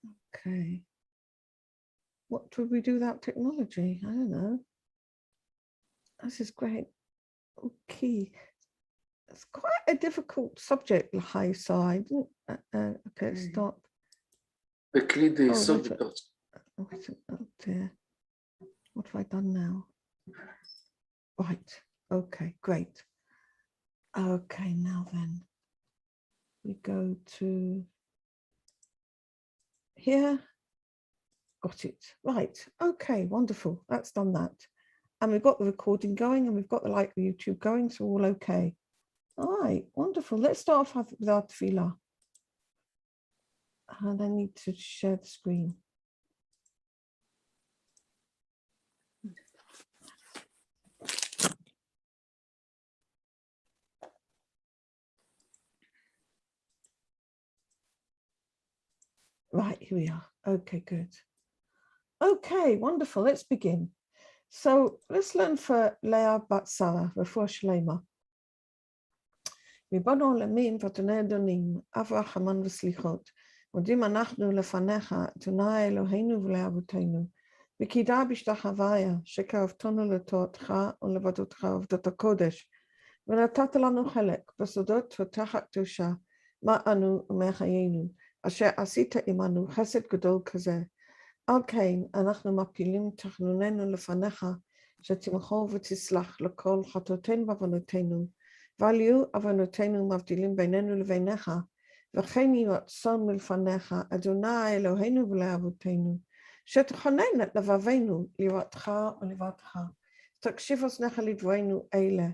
Okay. What would we do without technology? I don't know. This is great. Okay. It's quite a difficult subject, high side. Okay, let's stop. Oh, dear. What have I done now? Right. Okay, great. Okay, now then. We go to here. Got it. Right. Okay, wonderful. That's done that. And we've got the recording going and we've got the YouTube going, so all okay. All right, wonderful. Let's start off with our tefillah. And I need to share the screen. Right, here we are. Okay, good. Okay, wonderful. Let's begin. So let's learn for Leah Bat Sarah, Refuah Shlema. Ribbono Olamim v'Adonai Adonim, Avraham v'Slichot, modim anachnu lefanecha, Adonai Eloheinu v'le'avotenu, v'kidah b'shtachavaya, shekarevtonu לתורתך ולעבודתך עבודת הקודש, ונתת לנו חלק בסודות תורתך הקדושה, מה אנו ומחיינו, אשר עשית עמנו חסד גדול כזה. על כן, אנחנו מפילים תחנוננו לפניך, שתמחור ותסלח לכל חטאותינו ועוונותינו, ואל יהיו עוונותינו מבדילים בינינו לבינך, וכן יהי רצון מלפניך, אדוני אלוהינו ולאבותינו, שתכונן את לבבינו ליראתך ולבבך, תקשיב אוזניך לדברינו אלה,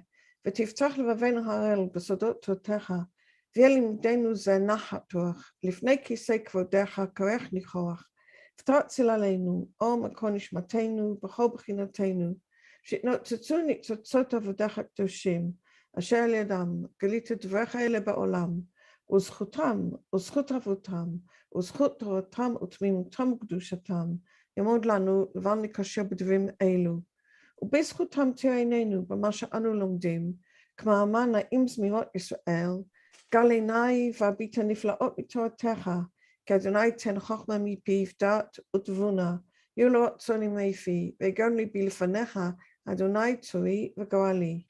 ותפתח לבבינו הראל בסודות תורתך, ויהיה לימדנו זה נחת רוח, לפני כיסא כבודך כרך ניחוח, ותרציל עלינו, אור מקור נשמתנו, בכל בחינתנו, שיתנוצצו ניצוצות עבודך הקדושים, אשר על ידם גלית את דבריך אלה בעולם, וזכותם, וזכות אבותם, וזכות תורתם ותמימותם וקדושתם, יעמוד לנו לבל נקשר בדברים אלו. ובזכותם תראה עינינו במה שאנו לומדים, כמו אמר נעים זמירות ישראל, גל עיניי והביט הנפלאות מתורתך, כי אדוני תן חוכמה מפיו דעת ותבונה, יהיו לו רצון ימי פי, ויגן ליבי לפניך, אדוני צורי וגואלי.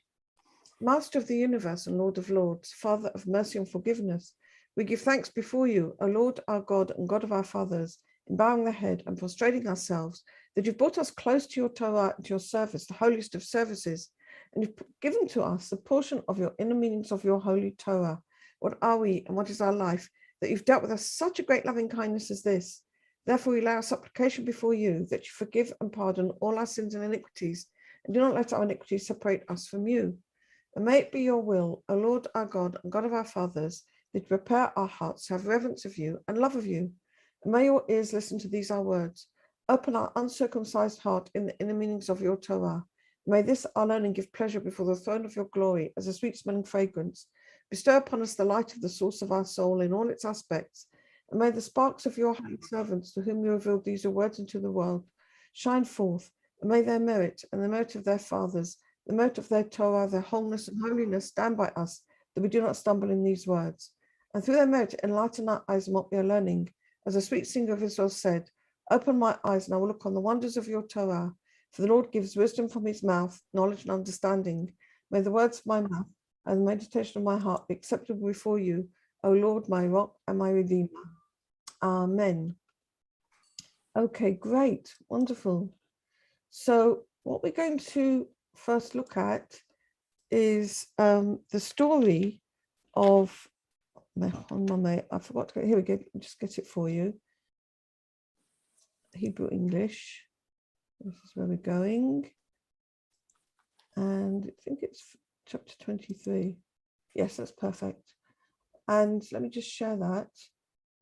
Master of the universe and Lord of lords, Father of mercy and forgiveness, we give thanks before you, O Lord our God and God of our fathers, in bowing the head and prostrating ourselves, that you've brought us close to your Torah and to your service, the holiest of services, and you've given to us the portion of your inner meanings of your holy Torah. What are we and what is our life, that you've dealt with us such a great loving kindness as this? Therefore we lay our supplication before you, that you forgive and pardon all our sins and iniquities, and do not let our iniquities separate us from you. And may it be your will, O Lord our God and God of our fathers, that you prepare our hearts to have reverence of you and love of you. And may your ears listen to these our words. Open our uncircumcised heart in the inner meanings of your Torah. May this our learning give pleasure before the throne of your glory as a sweet-smelling fragrance. Bestow upon us the light of the source of our soul in all its aspects. And may the sparks of your holy servants, to whom you revealed these your words into the world, shine forth. And may their merit and the merit of their fathers, the merit of their Torah, their wholeness and holiness stand by us, that we do not stumble in these words. And through their merit, enlighten our eyes and what we are learning. As a sweet singer of Israel said, open my eyes and I will look on the wonders of your Torah. For the Lord gives wisdom from his mouth, knowledge and understanding. May the words of my mouth and the meditation of my heart be acceptable before you, O Lord, my rock and my redeemer. Amen. Okay, great, wonderful. So what we're going to first look at is the story of, I forgot to go, here we go, just get it for you. Hebrew English, this is where we're going. And I think it's chapter 23. Yes, that's perfect. And let me just share that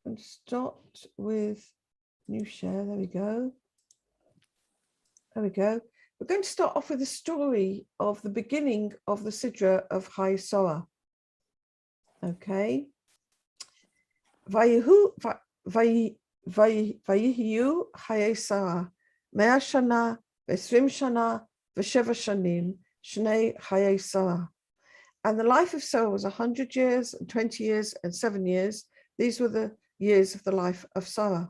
and start with new share, there we go. There we go. We're going to start off with the story of the beginning of the Sidra of Chai Sorah. Okay. Vayihu Chai Sorah, 100 shana, 20 shana, ו7 shanim, shnei Chai Sorah. And the life of Sarah was 100 years, and 20 years, and 7 years. These were the years of the life of Sarah.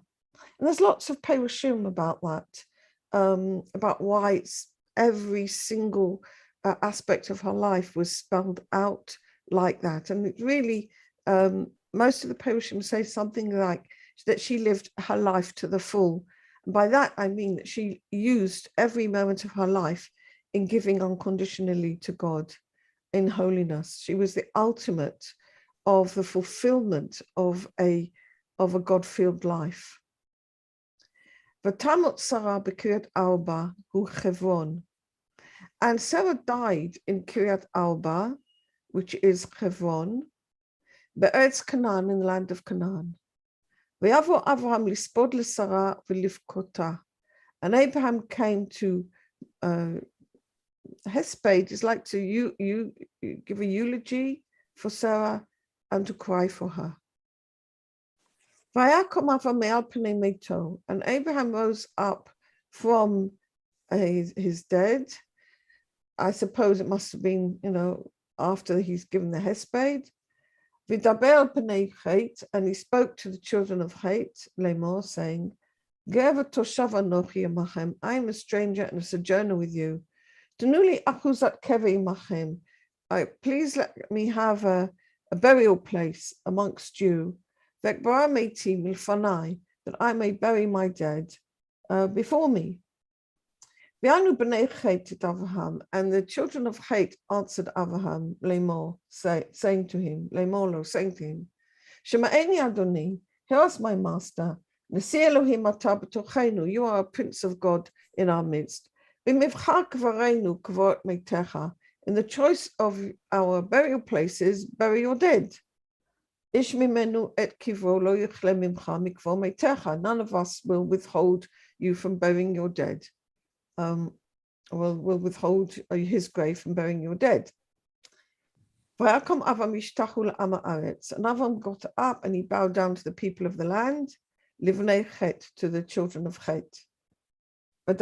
And there's lots of perushim about that, about why it's every single aspect of her life was spelled out like that. And it really, most of the perushim say something like that she lived her life to the full. And by that, I mean that she used every moment of her life in giving unconditionally to God in holiness. She was the ultimate of the fulfillment of a God-filled life. V'tamot Sarah b'Kiryat Arba hu Hebron. And Sarah died in Kiryat Arba, which is Hebron, be'eretz Canaan, in the land of Canaan. V'yavo Avraham lispod l'Sarah v'livkota. And Abraham came to hesped is like to you give a eulogy for Sarah and to cry for her. And Abraham rose up from his dead. I suppose it must have been, after he's given the hesped. And he spoke to the children of Het, Lemor, saying, I am a stranger and a sojourner with you. Please let me have a burial place amongst you, that I may bury my dead before me. And the children of Het answered Avraham, Lemor, saying to him, Shema'eni Adoni, hear us, my master. Nasi Elohim ata b'tochenu, you are a prince of God in our midst. In the choice of our burial places, bury your dead. None of us will withhold you from burying your dead. Will withhold his grave from burying your dead. And Avram got up and he bowed down to the people of the land, livnei Het, to the children of Het. And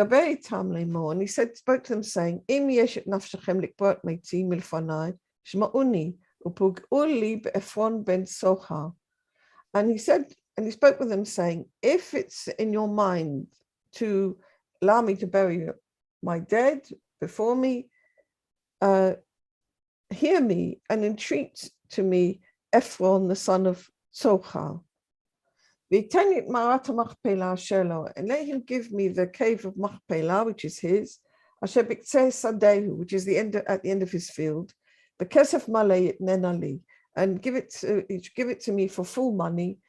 he spoke to them, saying, and he spoke with them, saying, if it's in your mind to allow me to bury my dead before me, hear me and entreat to me Ephron, the son of Sochar. And let him give me the cave of Machpela, which is his, which is at the end of his field, the kesef malei nenali, and give it to me for full money,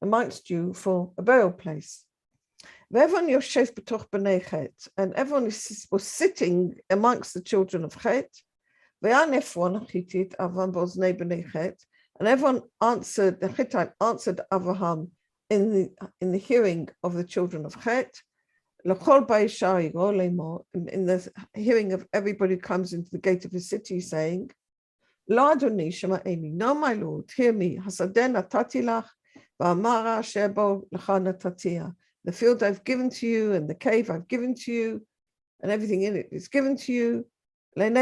amongst you for a burial place. And everyone was sitting amongst the children of Het. And everyone answered, the Hittite answered Avraham in the hearing of the children of Het, in the hearing of everybody who comes into the gate of his city, saying, no, my Lord, hear me. The field I've given to you, and the cave I've given to you, and everything in it is given to you. And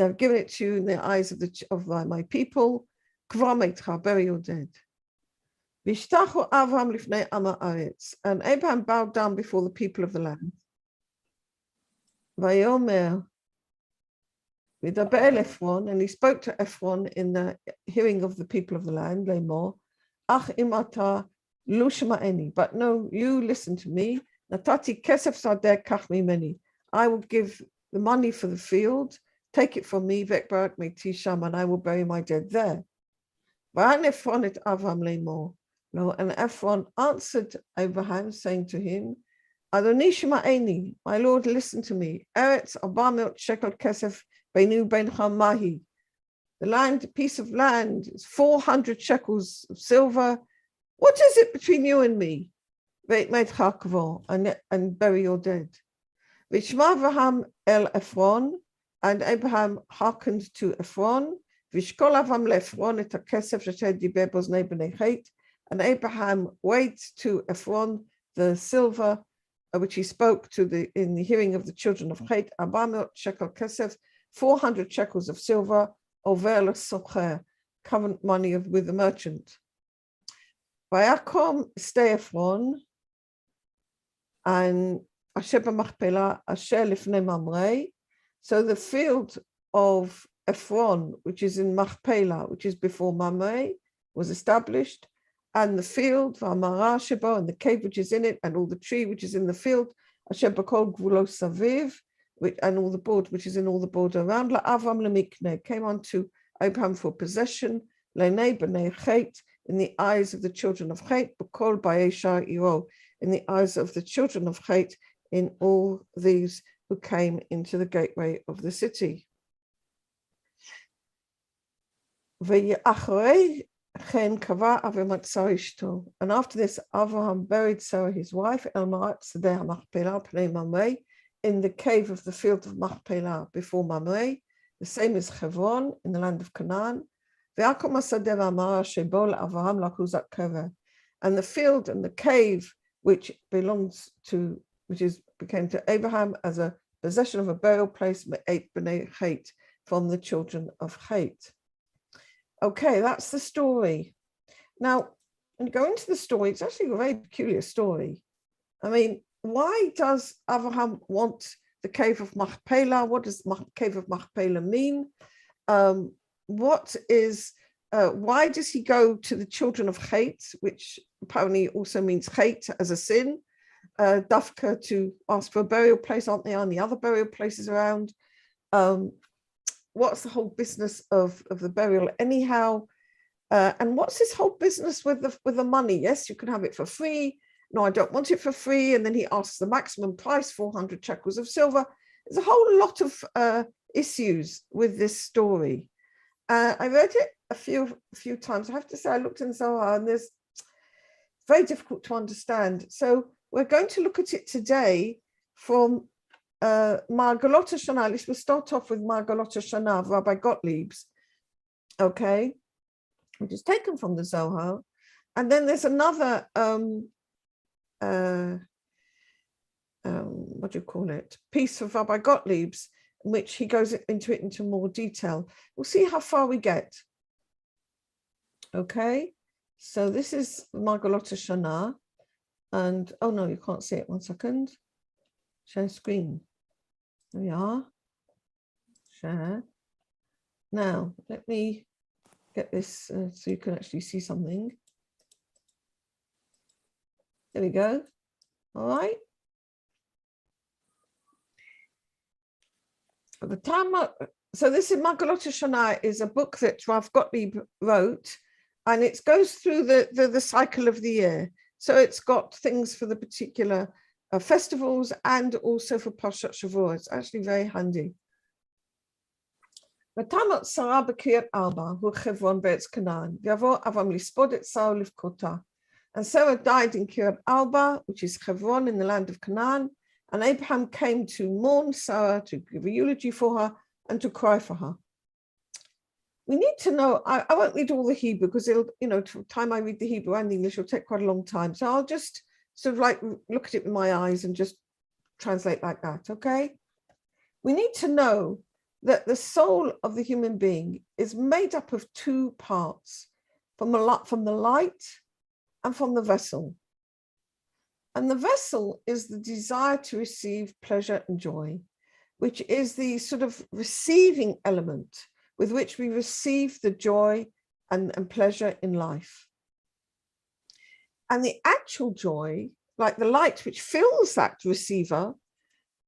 I've given it to you in the eyes of my people. Bury your dead. And Abraham bowed down before the people of the land. And he spoke to Ephron in the hearing of the people of the land, Lemor, but no, you listen to me. I will give the money for the field, take it from me, and I will bury my dead there. And Ephron answered Abraham, saying to him, Adoni shema'eni, my Lord, listen to me. Eretz 400 shekel kesef beinu beincha mahi. The land, piece of land, is 400 shekels of silver. What is it between you and me? And bury your dead. Vishma Avraham el Ephron, and Abraham hearkened to Ephron. Vishkol Avraham leEphron et hakesef shesher diber boznei bnei Het. And Abraham weighed to Ephron the silver which he spoke to in the hearing of the children of Het, 400 shekel kesef, 400 shekels of silver, over l'socher, covenant money with the merchant. Vayakom stay Ephron and Asher Machpelah, Asher Lifnei Mamre. So the field of Ephron, which is in Machpelah, which is before Mamre, was established, and the field, V'amara Sheba, and the cave which is in it, and all the tree which is in the field, Asher B'kol Gvulo Saviv, and all the border which is in all the border around, LaAvram LeMikneh, came unto Abraham for possession, Le'nei B'nei Chet, in the eyes of the children of Chet, B'kol Ba'esha Iro, in the eyes of the children of Chet, in all these who came into the gateway of the city. And after this, Avraham buried Sarah, his wife, in the cave of the field of Machpelah before Mamre, the same as Hebron in the land of Canaan. And the field and the cave which became to Abraham as a possession of a burial place from the children of Chet. Okay, that's the story. Now, when you go into the story, it's actually a very peculiar story. I mean, why does Avraham want the Cave of Machpelah? What does Cave of Machpelah mean? Why does he go to the children of Chet, which apparently also means Chet as a sin? Dafka to ask for a burial place, aren't there any other burial places around? What's the whole business of the burial anyhow? And what's this whole business with the money? Yes, you can have it for free. No, I don't want it for free. And then he asks the maximum price, 400 shekels of silver. There's a whole lot of issues with this story. I read it a few times. I have to say, I looked in Zohar, and there's very difficult to understand. So we're going to look at it today from Margalot Shana. At least we'll start off with Margalot Shana of Rabbi Gottlieb's. Okay, which is taken from the Zohar. And then there's another, what do you call it? Piece of Rabbi Gottlieb's, in which he goes into more detail. We'll see how far we get. Okay, so this is Margalot Shana. And, oh no, you can't see it. 1 second. Share screen. There we are. Share. Now, let me get this so you can actually see something. There we go. All right. At the time, so this is Margalot Shana, is a book that Rav Gottlieb wrote, and it goes through the cycle of the year. So it's got things for the particular festivals and also for Parshat Shavuot. It's actually very handy. ותמת שרה בקריית ארבע, הוא חברון בארץ כנען, ויבוא אברהם לספוד את שרה ולבכותה. And Sarah died in Kiryat Arba, which is Hebron in the land of Canaan, and Abraham came to mourn Sarah, to give a eulogy for her, and to cry for her. We need to know, I won't read all the Hebrew because it'll, to the time I read the Hebrew and English, it'll take quite a long time. So I'll just sort of like look at it with my eyes and just translate like that, okay? We need to know that the soul of the human being is made up of two parts, from the light and from the vessel. And the vessel is the desire to receive pleasure and joy, which is the sort of receiving element with which we receive the joy and pleasure in life. And the actual joy, like the light which fills that receiver,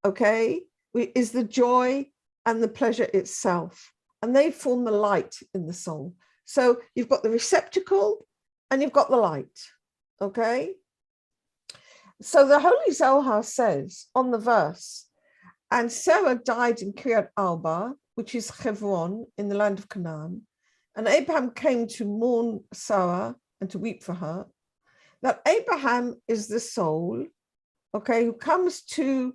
okay, is the joy and the pleasure itself. And they form the light in the soul. So you've got the receptacle and you've got the light, okay? So the Holy Zohar says on the verse, and Sarah died in Kiryat Arba, which is Hebron in the land of Canaan, and Abraham came to mourn Sarah and to weep for her, that Abraham is the soul, okay, who comes to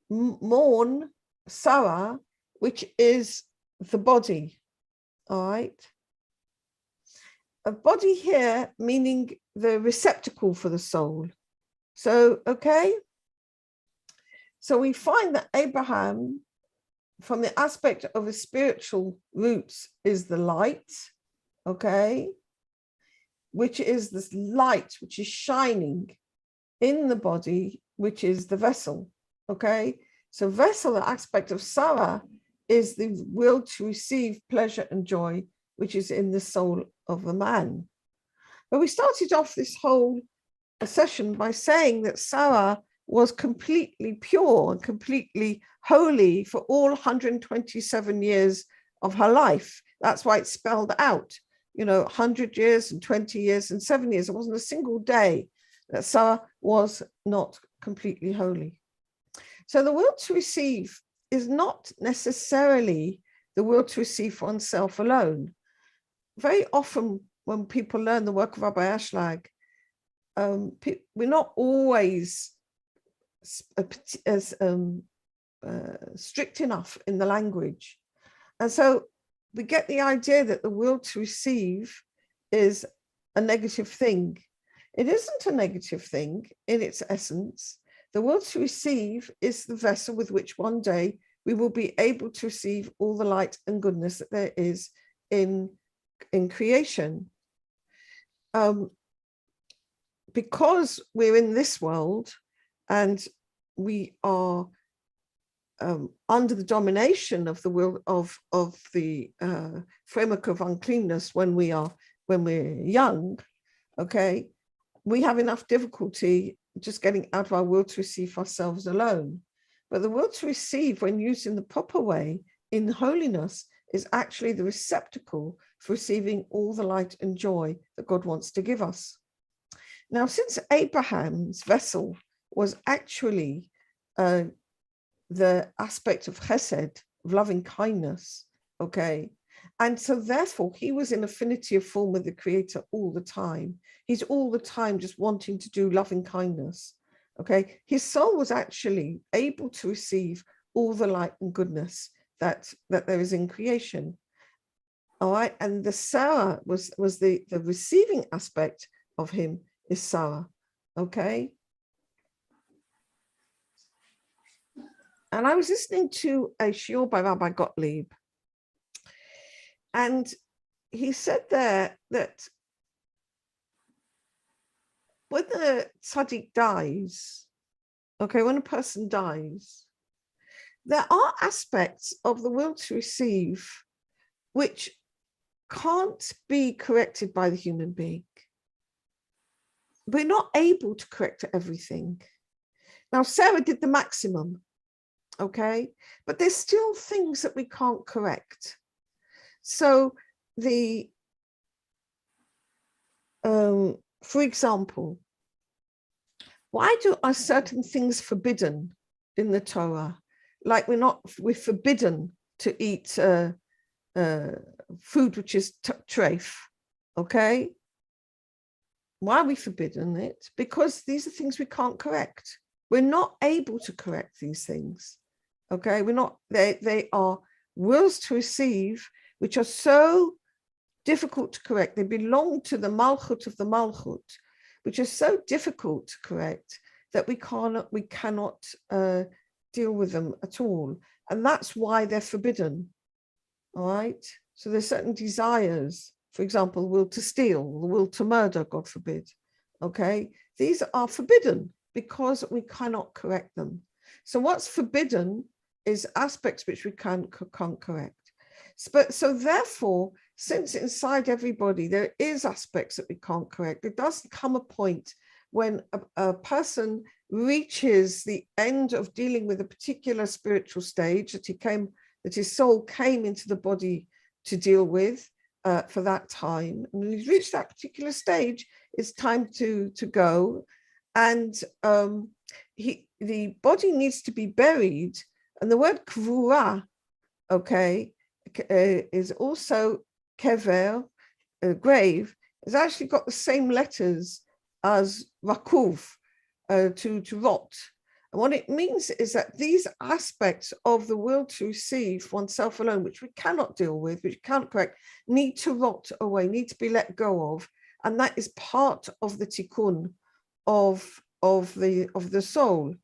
mourn Sarah, which is the body, all right? A body here meaning the receptacle for the soul. So, okay, so we find that Abraham, from the aspect of his spiritual roots, is the light, okay, which is this light which is shining in the body, which is the vessel, okay? So vessel, the aspect of Sarah, is the will to receive pleasure and joy, which is in the soul of a man. But we started off this whole session by saying that Sarah was completely pure and completely holy for all 127 years of her life. That's why it's spelled out, 100 years and 20 years and 7 years. It wasn't a single day that Sarah was not completely holy. So the will to receive is not necessarily the will to receive for oneself alone. Very often when people learn the work of Rabbi Ashlag, we're not always as strict enough in the language. And so we get the idea that the will to receive is a negative thing. It isn't a negative thing in its essence. The will to receive is the vessel with which one day we will be able to receive all the light and goodness that there is in creation. Because we're in this world and we are under the domination of the will of the framework of uncleanness when we're young, okay, we have enough difficulty just getting out of our will to receive ourselves alone. But the will to receive, when used in the proper way, in holiness, is actually the receptacle for receiving all the light and joy that God wants to give us. Now, since Abraham's vessel was actually the aspect of chesed, of loving kindness, okay, and so therefore he was in affinity of form with the Creator all the time. He's all the time just wanting to do loving kindness, okay. His soul was actually able to receive all the light and goodness that there is in creation, all right. And the Sarah was the receiving aspect of him is Sarah, okay. And I was listening to a shiur by Rabbi Gottlieb, and he said there that when the tzaddik dies, okay, when a person dies, there are aspects of the will to receive which can't be corrected by the human being. We're not able to correct everything. Now, Sarah did the maximum, okay, but there's still things that we can't correct. So for example, why are certain things forbidden in the Torah? Like we're forbidden to eat food which is treif, okay? Why are we forbidden it? Because these are things we can't correct. We're not able to correct these things, okay? They are wills to receive which are so difficult to correct. They belong to the malchut of the malchut, which is so difficult to correct that we cannot deal with them at all. And that's why they're forbidden, all right? So there's certain desires, for example, the will to steal, the will to murder, God forbid, okay? These are forbidden because we cannot correct them. So what's forbidden is aspects which we can't correct. So therefore, since inside everybody there is aspects that we can't correct, there does come a point when a person reaches the end of dealing with a particular spiritual stage that his soul came into the body to deal with for that time. And when he's reached that particular stage, it's time to go. And the body needs to be buried. And the word kvura, okay, is also kever, grave, has actually got the same letters as rakuv, to rot. And what it means is that these aspects of the will to receive oneself alone, which we cannot deal with, which we can't correct, need to rot away, need to be let go of. And that is part of the tikkun of the soul.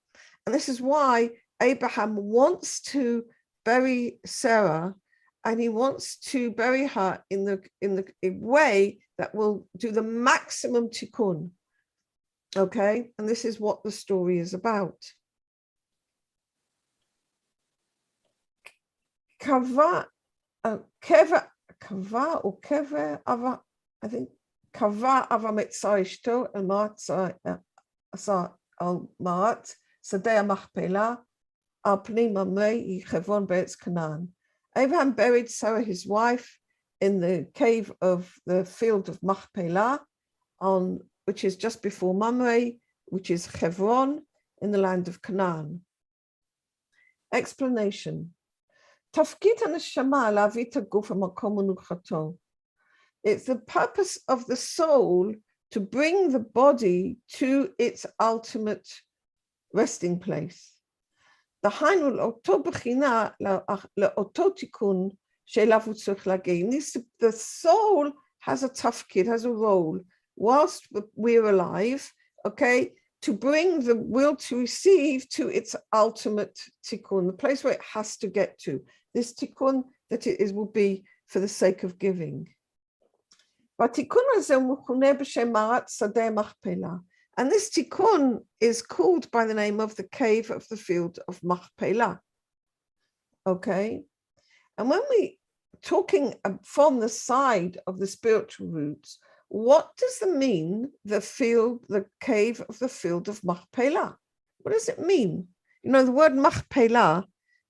And this is why Abraham wants to bury Sarah and he wants to bury her in the way that will do the maximum tikkun. Okay, and this is what the story is about. Kava Avraham al Maat Sadeh Machpelah al Pnei Mamre Chevron Beretz Canaan. Abraham buried Sarah, his wife, in the cave of the field of Machpelah, which is just before Mamre, which is Chevron, in the land of Canaan. Explanation. Tafkid haneshama lavit haguf hamakom menuchato. It's the purpose of the soul to bring the body to its ultimate resting place. The soul has a tafkid, has a role, whilst we're alive, okay, to bring the will to receive to its ultimate tikkun, the place where it has to get to. This tikkun that it is will be for the sake of giving. And this tikkun is called by the name of the cave of the field of Machpelah. Okay, and when we talking from the side of the spiritual roots, what does it mean, the cave of the field of Machpelah? What does it mean? You know, the word Machpelah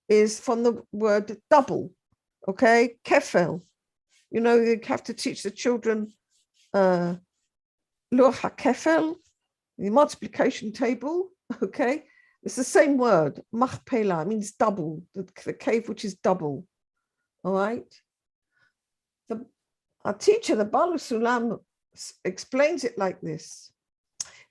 is from the word double, okay? Kefel. You know, you have to teach the children Loch HaKefel, the multiplication table, okay? It's the same word, Machpelah, it means double, the cave which is double, all right? Our teacher, the Baal Sulam, explains it like this.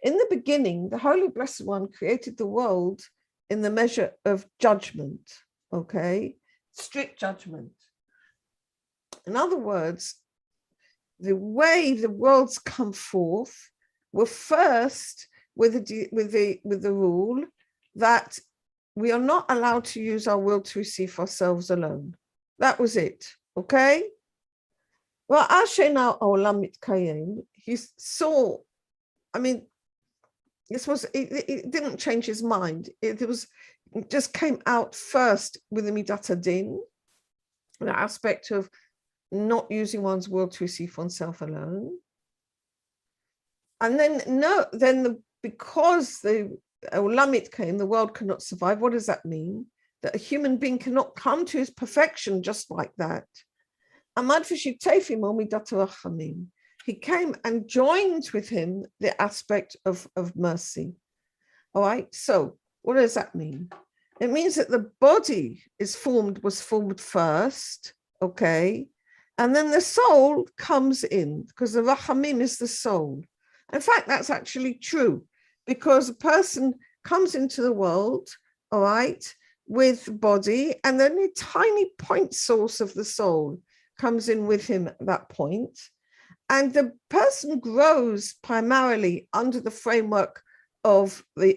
In the beginning, the Holy Blessed One created the world in the measure of judgment, okay? Strict judgment. In other words, the way the worlds come forth were first with the rule that we are not allowed to use our will to receive ourselves alone. That was it, okay? Well, he saw, I mean, it didn't change his mind. It just came out first with the Midat Hadin, the aspect of not using one's will to receive oneself alone. And then because the Olamit came, the world cannot survive. What does that mean? That a human being cannot come to his perfection just like that. He came and joined with him the aspect of mercy. All right, so what does that mean? It means that the body was formed first, okay, and then the soul comes in, because the Rachamim is the soul. In fact, that's actually true, because a person comes into the world, all right, with body, and then a tiny point source of the soul comes in with him at that point. And the person grows primarily under the framework of the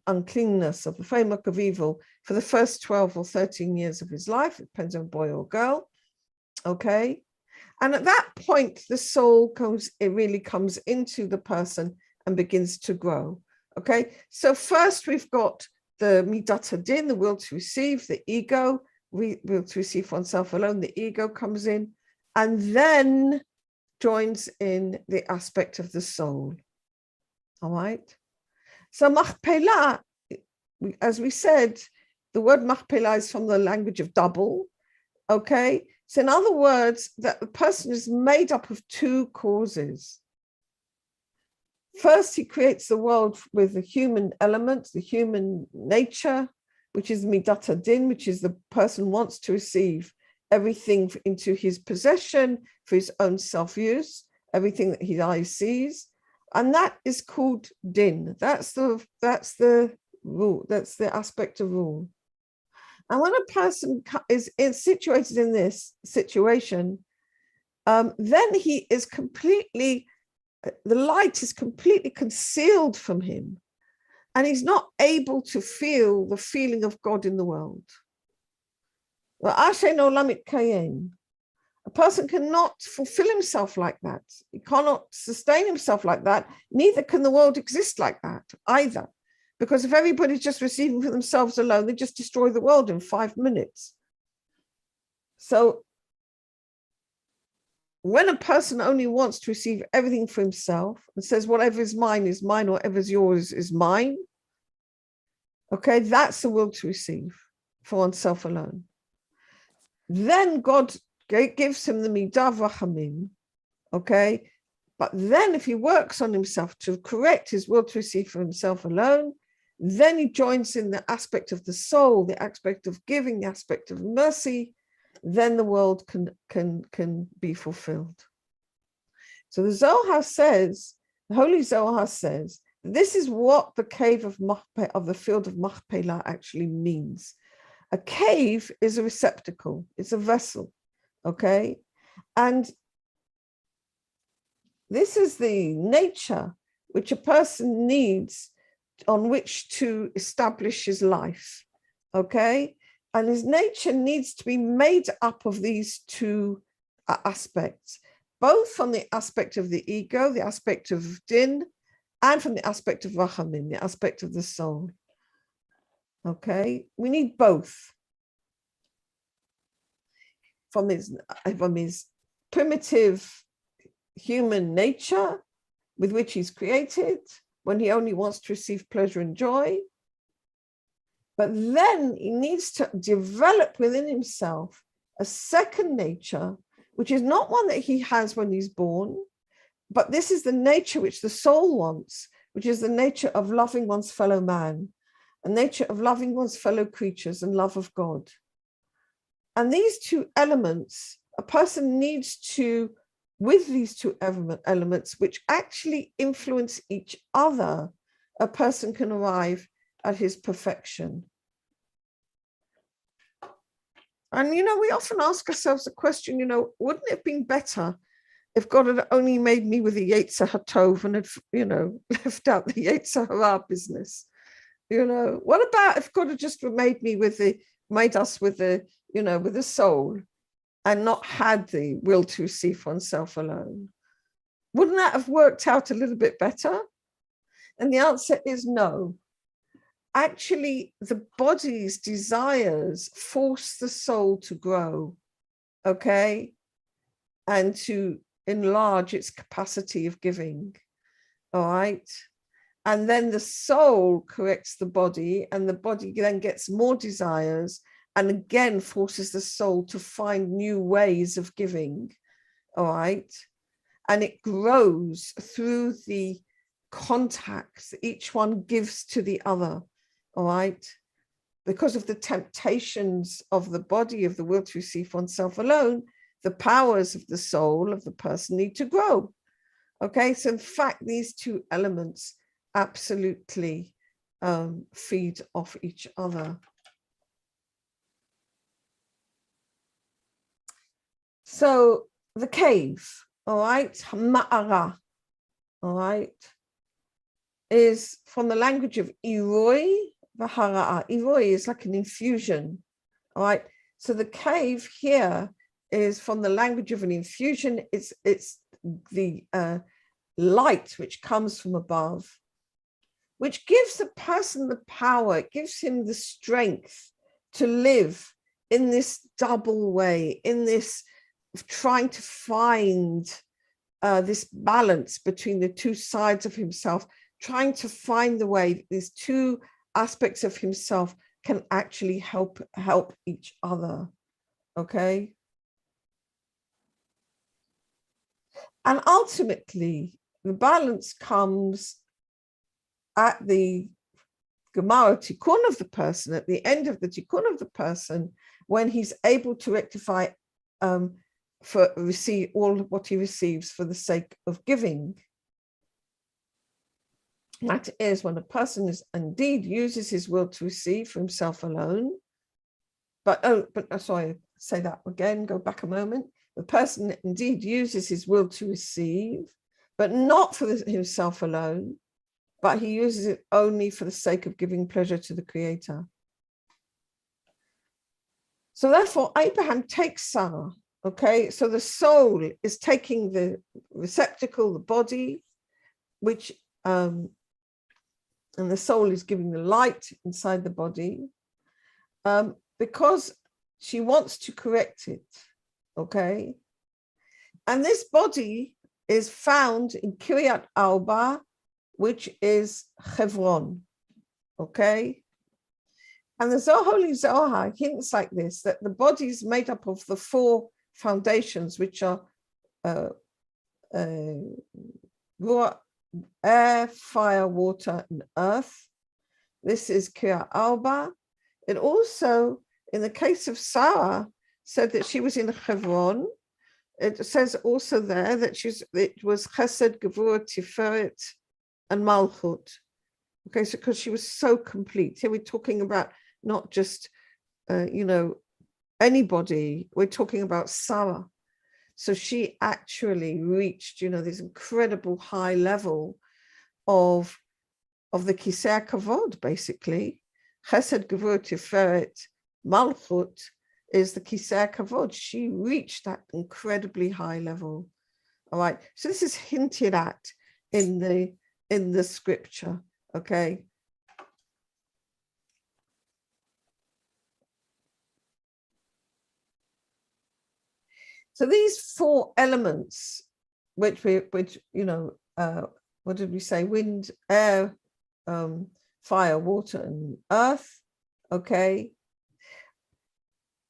uncleanness, of the framework of evil, for the first 12 or 13 years of his life. It depends on boy or girl, okay? And at that point, the soul really comes into the person and begins to grow, okay? So first we've got the Midat Hadin, the will to receive, the ego, will to receive oneself alone, the ego comes in, and then joins in the aspect of the soul, all right? So Machpelah, as we said, the word Machpelah is from the language of double, okay? So in other words, that the person is made up of two causes. First, he creates the world with the human element, the human nature, which is Midat Hadin, which is the person wants to receive everything into his possession for his own self-use, everything that his eye sees. And that is called din. That's the rule. That's the aspect of rule. And when a person is situated in this situation, then he is the light is completely concealed from him. And he's not able to feel the feeling of God in the world. A person cannot fulfill himself like that. He cannot sustain himself like that. Neither can the world exist like that either. Because if everybody's just receiving for themselves alone, they just destroy the world in 5 minutes. So when a person only wants to receive everything for himself and says, whatever is mine, whatever's yours is mine, okay, that's the will to receive for oneself alone. Then God gives him the midah v'rachamim, okay? But then if he works on himself to correct his will to receive for himself alone, then he joins in the aspect of the soul, the aspect of giving, the aspect of mercy, then the world can be fulfilled. So the Zohar says, the Holy Zohar says, this is what the cave of Machpelah, of the field of Machpelah actually means. A cave is a receptacle, it's a vessel, okay? And this is the nature which a person needs on which to establish his life, okay? And his nature needs to be made up of these two aspects, both from the aspect of the ego, the aspect of din, and from the aspect of rachamim, the aspect of the soul. Okay, we need both. From his primitive human nature with which he's created, when he only wants to receive pleasure and joy. But then he needs to develop within himself a second nature, which is not one that he has when he's born, but this is the nature which the soul wants, which is the nature of loving one's fellow man, a nature of loving one's fellow creatures and love of God. And these two elements, a person needs to, with these two elements, which actually influence each other, a person can arrive at his perfection. And, we often ask ourselves the question, wouldn't it have been better if God had only made me with the Yetzer HaTov and had, left out the Yetzer Hara business? What about if God had just made us with the soul and not had the will to receive oneself alone? Wouldn't that have worked out a little bit better? And the answer is no. Actually, the body's desires force the soul to grow, okay, and to enlarge its capacity of giving, all right? And then the soul corrects the body, and the body then gets more desires and again forces the soul to find new ways of giving, all right? And it grows through the contacts each one gives to the other, all right? Because of the temptations of the body, of the will to receive oneself alone, the powers of the soul of the person need to grow, okay? So in fact, these two elements absolutely feed off each other. So the cave, all right, ma'ara, all right, is from the language of iroi v'hara'a. Iroi is like an infusion, all right? So the cave here is from the language of an infusion. It's the light which comes from above, which gives the person the power, it gives him the strength to live in this double way, in this trying to find this balance between the two sides of himself, trying to find the way that these two aspects of himself can actually help each other, okay? And ultimately, the balance comes at the Gemara tikkun of the person, at the end of the tikkun of the person, when he's able to rectify receive all what he receives for the sake of giving. That is when a person indeed uses his will to receive for himself alone. Sorry, say that again, go back a moment. The person indeed uses his will to receive, but not for himself alone, but he uses it only for the sake of giving pleasure to the Creator. So therefore, Abraham takes Sarah, okay? So the soul is taking the receptacle, the body, which, and the soul is giving the light inside the body, because she wants to correct it, okay? And this body is found in Kiryat Arba, which is Hebron, okay? And the Holy Zohar hints like this, that the body is made up of the four foundations, which are air, fire, water, and earth. This is Kiryat Arba. It also, in the case of Sarah, said that she was in Hebron. It says also there that it was Chesed, Gevurah, Tiferet, and Malchut. Okay, so because she was so complete. Here we're talking about not just, anybody. We're talking about Sarah. So she actually reached, this incredible high level of the Kisei Kavod, basically. Chesed, Gevurah, Tiferet, Malchut is the Kisei Kavod. She reached that incredibly high level. All right. So this is hinted at in the scripture. Okay. So these four elements, which what did we say? Wind, air, fire, water, and earth, okay,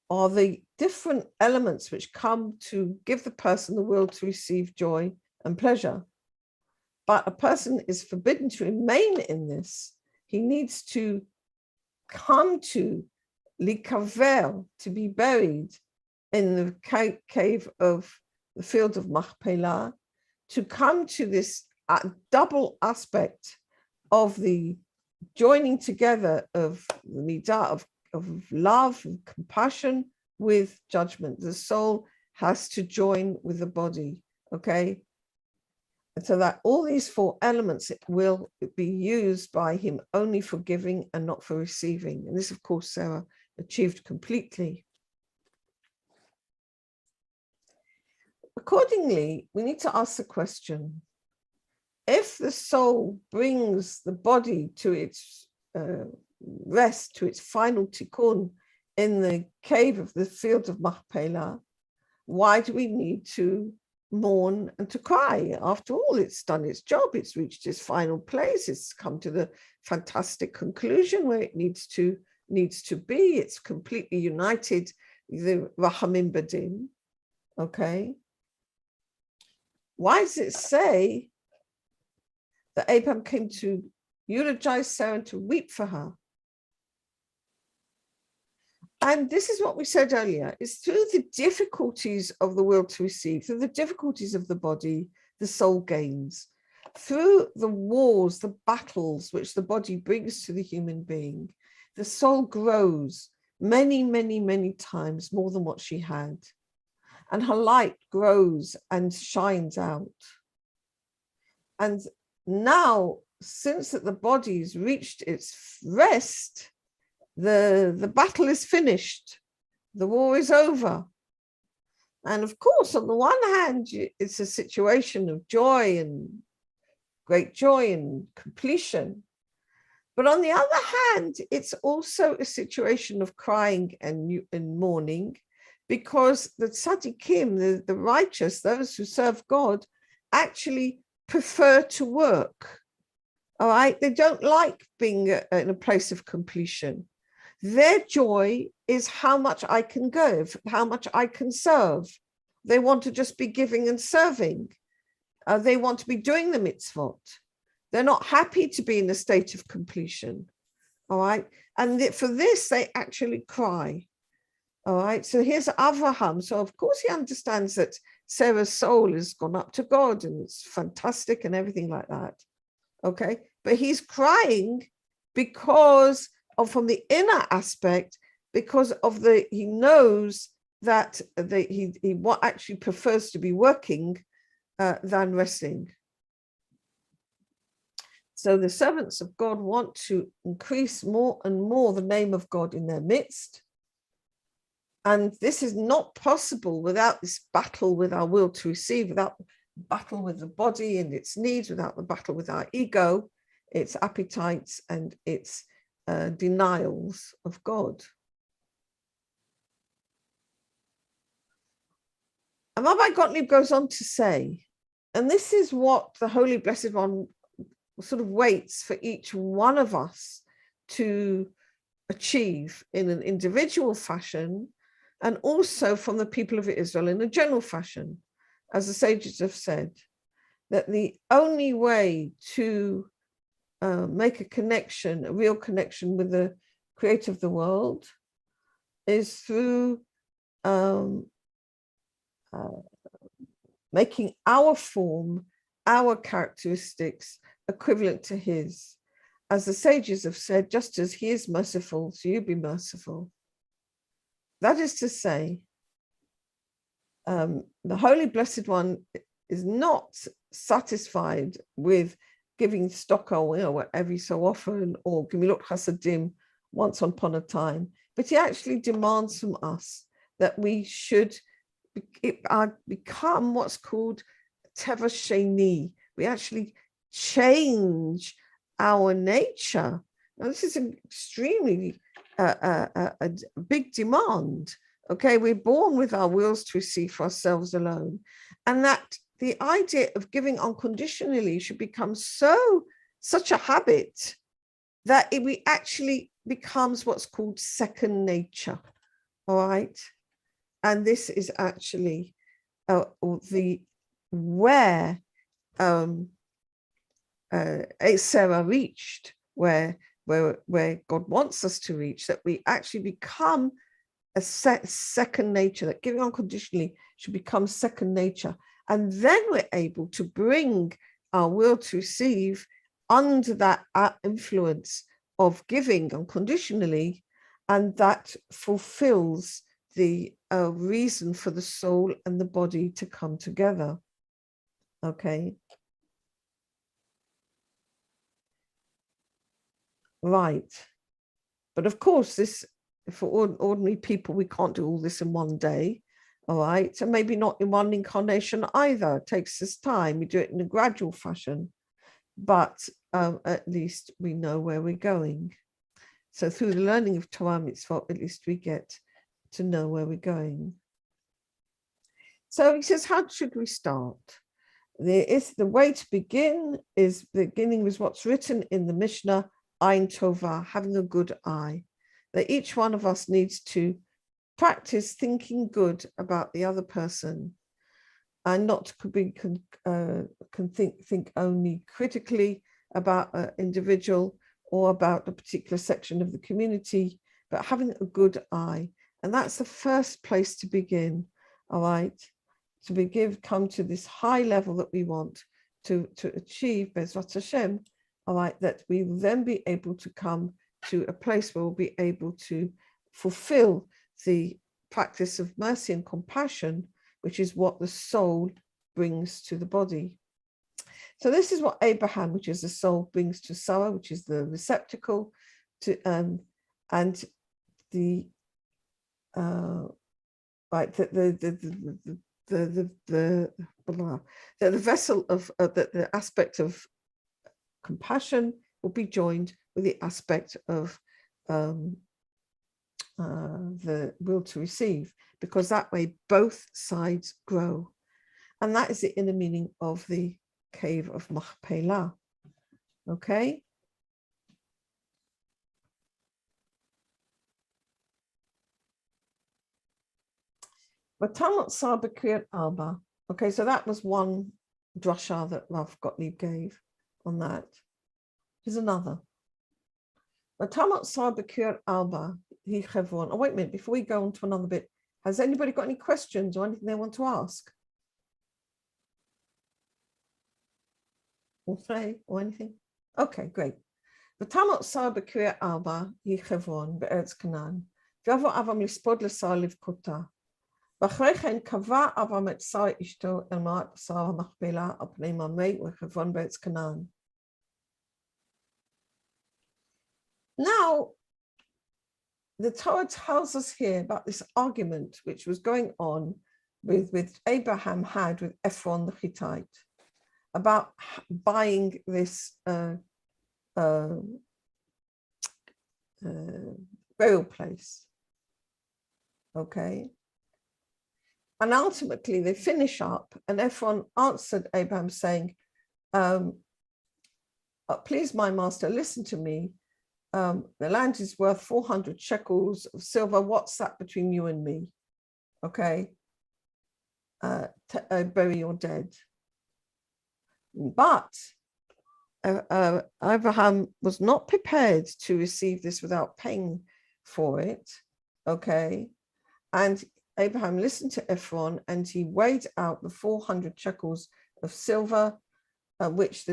are the different elements which come to give the person the will to receive joy and pleasure. But a person is forbidden to remain in this. He needs to come to likaver, to be buried in the cave of the field of Machpelah, to come to this double aspect of the joining together of the midah of love and compassion with judgment. The soul has to join with the body, okay? And so that all these four elements will be used by him only for giving and not for receiving. And this, of course, Sarah achieved completely. Accordingly, we need to ask the question, if the soul brings the body to its rest, to its final tikkun in the cave of the field of Machpelah, why do we need to mourn and to cry? After all, it's done its job, it's reached its final place, it's come to the fantastic conclusion where it needs to be, it's completely united, the Rachamim Badim, okay? Why does it say that Abraham came to eulogize Sarah and to weep for her? And this is what we said earlier, is through the difficulties of the will to receive, through the difficulties of the body, the soul gains. Through the wars, the battles which the body brings to the human being, the soul grows many, many, many times more than what she had. And her light grows and shines out. And now, since that the body's reached its rest, the battle is finished. The war is over. And of course, on the one hand, it's a situation of joy and great joy and completion. But on the other hand, it's also a situation of crying and mourning, because the tzaddikim, the righteous, those who serve God, actually prefer to work. All right, they don't like being in a place of completion. Their joy is how much I can give, how much I can serve. They want to just be giving and serving. They want to be doing the mitzvot. They're not happy to be in a state of completion. All right, and for this, they actually cry. All right, so here's Avraham. So of course he understands that Sarah's soul has gone up to God and it's fantastic and everything like that. Okay, but he's crying because of, from the inner aspect, because of he knows that he what actually prefers to be working than resting. So the servants of God want to increase more and more the name of God in their midst. And this is not possible without this battle with our will to receive, without the battle with the body and its needs, without the battle with our ego, its appetites, and its denials of God. And Rabbi Gottlieb goes on to say, and this is what the Holy Blessed One sort of waits for each one of us to achieve in an individual fashion, and also from the people of Israel in a general fashion, as the sages have said, that the only way to make a connection, a real connection with the creator of the world, is through making our form, our characteristics equivalent to his. As the sages have said, just as he is merciful, so you be merciful. That is to say, the Holy Blessed One is not satisfied with giving stocko, every so often, or gemilot chasadim once upon a time, but he actually demands from us that we should become what's called teva sheni. We actually change our nature. Now, this is an extremely a big demand. Okay, we're born with our wills to receive for ourselves alone, and that the idea of giving unconditionally should become such a habit that we actually becomes what's called second nature. All right, and this is actually where Sarah reached, where God wants us to reach, that we actually become a second nature, that giving unconditionally should become second nature. And then we're able to bring our will to receive under that influence of giving unconditionally, and that fulfills the reason for the soul and the body to come together. Okay. Right. But of course, this, for ordinary people, we can't do all this in one day. All right. So maybe not in one incarnation either. It takes us time. We do it in a gradual fashion, but at least we know where we're going. So through the learning of Torah mitzvot, at least we get to know where we're going. So he says, how should we start? The way to begin is beginning with what's written in the Mishnah, Ein Tovah, having a good eye. That each one of us needs to practice thinking good about the other person, and not to think only critically about an individual or about a particular section of the community, but having a good eye. And that's the first place to begin, all right? To come to this high level that we want to achieve, Bezrat Hashem, all right, that we will then be able to come to a place where we'll be able to fulfill the practice of mercy and compassion, which is what the soul brings to the body. So this is what Avraham, which is the soul, brings to Sarah, which is the receptacle, to and the right, the vessel of the aspect of compassion will be joined with the aspect of the will to receive, because that way both sides grow. And that is the inner meaning of the Cave of Machpela. Okay? Okay, so that was one drasha that Rav Gottlieb gave on that. Here's another. Oh, wait a minute, before we go on to another bit, has anybody got any questions or anything they want to ask? Or say, or anything? Okay, great. V'tamot sar b'kiryat arba hi Chevron be'eretz Canaan. V'yavo Avraham lispod l'sar livkota. V'achrei chen kava Avraham et Sara ishto el ma'at sar Machpelah al pnei mamrei u'Chevron be'eretz Canaan. Now, the Torah tells us here about this argument which was going on with Abraham had with Ephron the Hittite about buying this burial place. Okay. And ultimately they finish up, and Ephron answered Abraham saying, please, my master, listen to me. The land is worth 400 shekels of silver. What's that between you and me? Okay. Bury your dead. But Abraham was not prepared to receive this without paying for it. Okay. And Abraham listened to Ephron, and he weighed out the 400 shekels of silver, which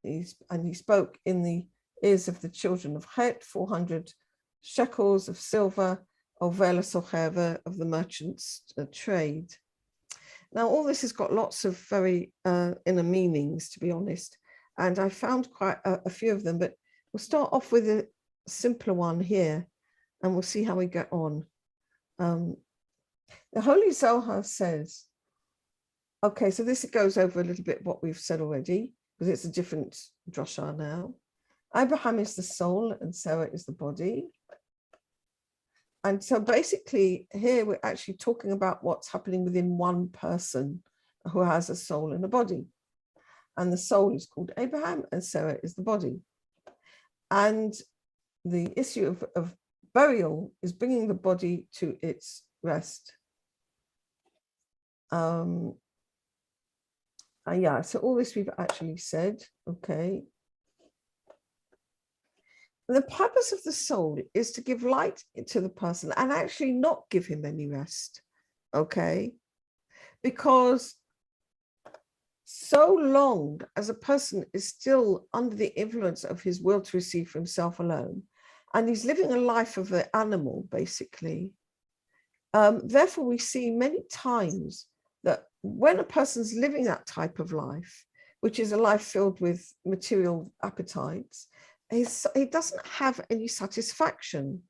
he spoke in the ears of the children of Het, 400 shekels of silver, over sochever, of the merchant's trade. Now, all this has got lots of very inner meanings, to be honest, and I found quite a few of them, but we'll start off with a simpler one here, and we'll see how we get on. The Holy Zohar says, okay, so this goes over a little bit what we've said already, because it's a different drasha now. Abraham is the soul and Sarah is the body. And so basically here we're actually talking about what's happening within one person who has a soul and a body. And the soul is called Abraham and Sarah is the body. And the issue of burial is bringing the body to its rest. Yeah, so all this we've actually said, okay. The purpose of the soul is to give light to the person and actually not give him any rest, okay? Because so long as a person is still under the influence of his will to receive for himself alone, and he's living a life of the animal, basically, therefore we see many times that when a person's living that type of life, which is a life filled with material appetites, he doesn't have any satisfaction.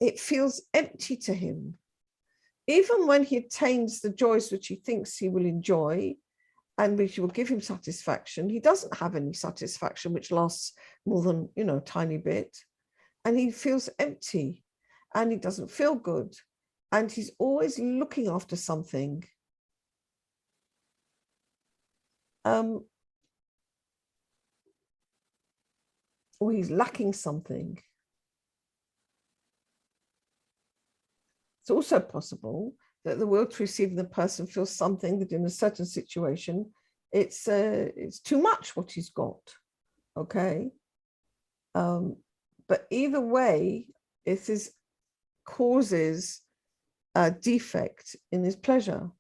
It feels empty to him. Even when he attains the joys which he thinks he will enjoy and which will give him satisfaction, he doesn't have any satisfaction which lasts more than, a tiny bit. And he feels empty and he doesn't feel good. And he's always looking after something. Or he's lacking something. It's also possible that the will to receive the person feels something that in a certain situation, it's too much what he's got, okay? But either way, it causes a defect in his pleasure.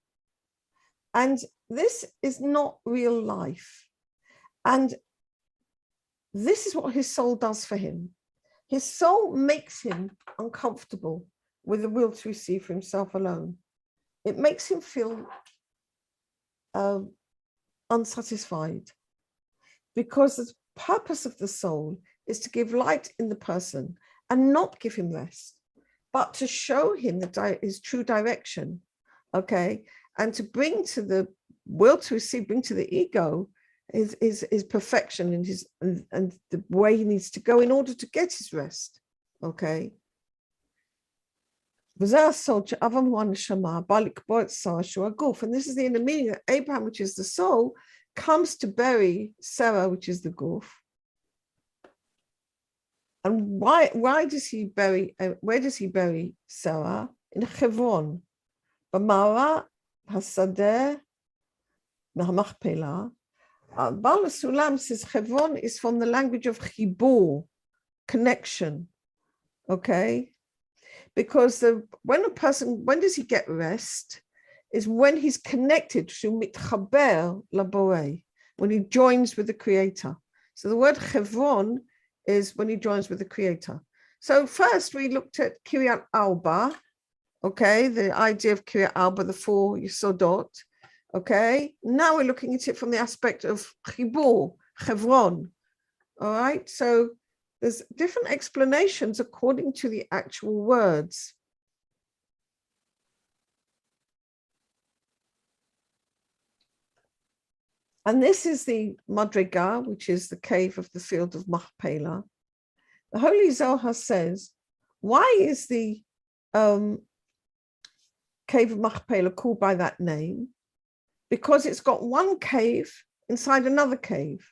And this is not real life. And this is what his soul does for him. His soul makes him uncomfortable with the will to receive for himself alone. It makes him feel unsatisfied, because the purpose of the soul is to give light in the person and not give him rest, but to show him his true direction, okay? And to bring to the will to receive, bring to the ego his perfection and the way he needs to go in order to get his rest, okay? And this is the inner meaning that Abraham, which is the soul, comes to bury Sarah, which is the goof. And why does he bury, where does he bury Sarah? In Hebron. B'mara hasadeh Machpelah. Baal Sulam says Hebron is from the language of chibur, connection, okay? Because when does he get rest? Is when he's connected to mitchaber laborei, when he joins with the Creator. So the word Hebron is when he joins with the Creator. So first we looked at Kiryat Arba, okay, the idea of Kiryat Arba, the four Yesodot, okay. Now we're looking at it from the aspect of Chibur, Hebron, all right. So there's different explanations according to the actual words. And this is the Madriga, which is the cave of the field of Machpelah. The Holy Zohar says, why is the cave of Machpelah called by that name? Because it's got one cave inside another cave.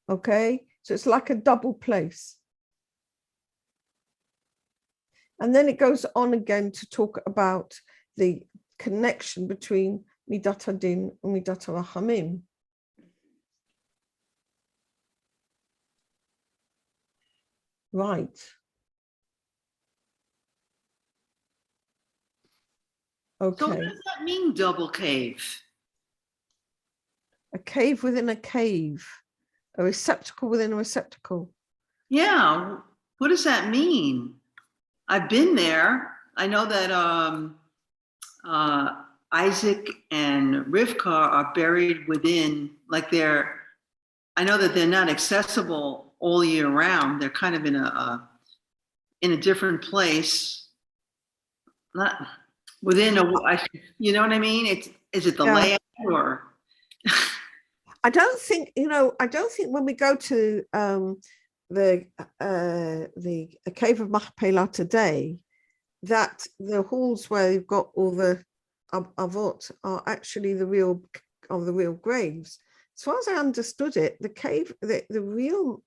Okay, so it's like a double place. And then it goes on again to talk about the connection between Midat Hadin and Midat Rachamim. Right. Okay. So what does that mean, double cave? A cave within a cave, a receptacle within a receptacle. Yeah, what does that mean? I've been there. I know that Isaac and Rivka are buried within, like I know that they're not accessible all year round. They're kind of in a different place. Not within you know what I mean? Is it the layout or? I don't think when we go to the Cave of Machpela today, that the halls where you've got all the avot are actually the real graves. As far as I understood it, the cave, the real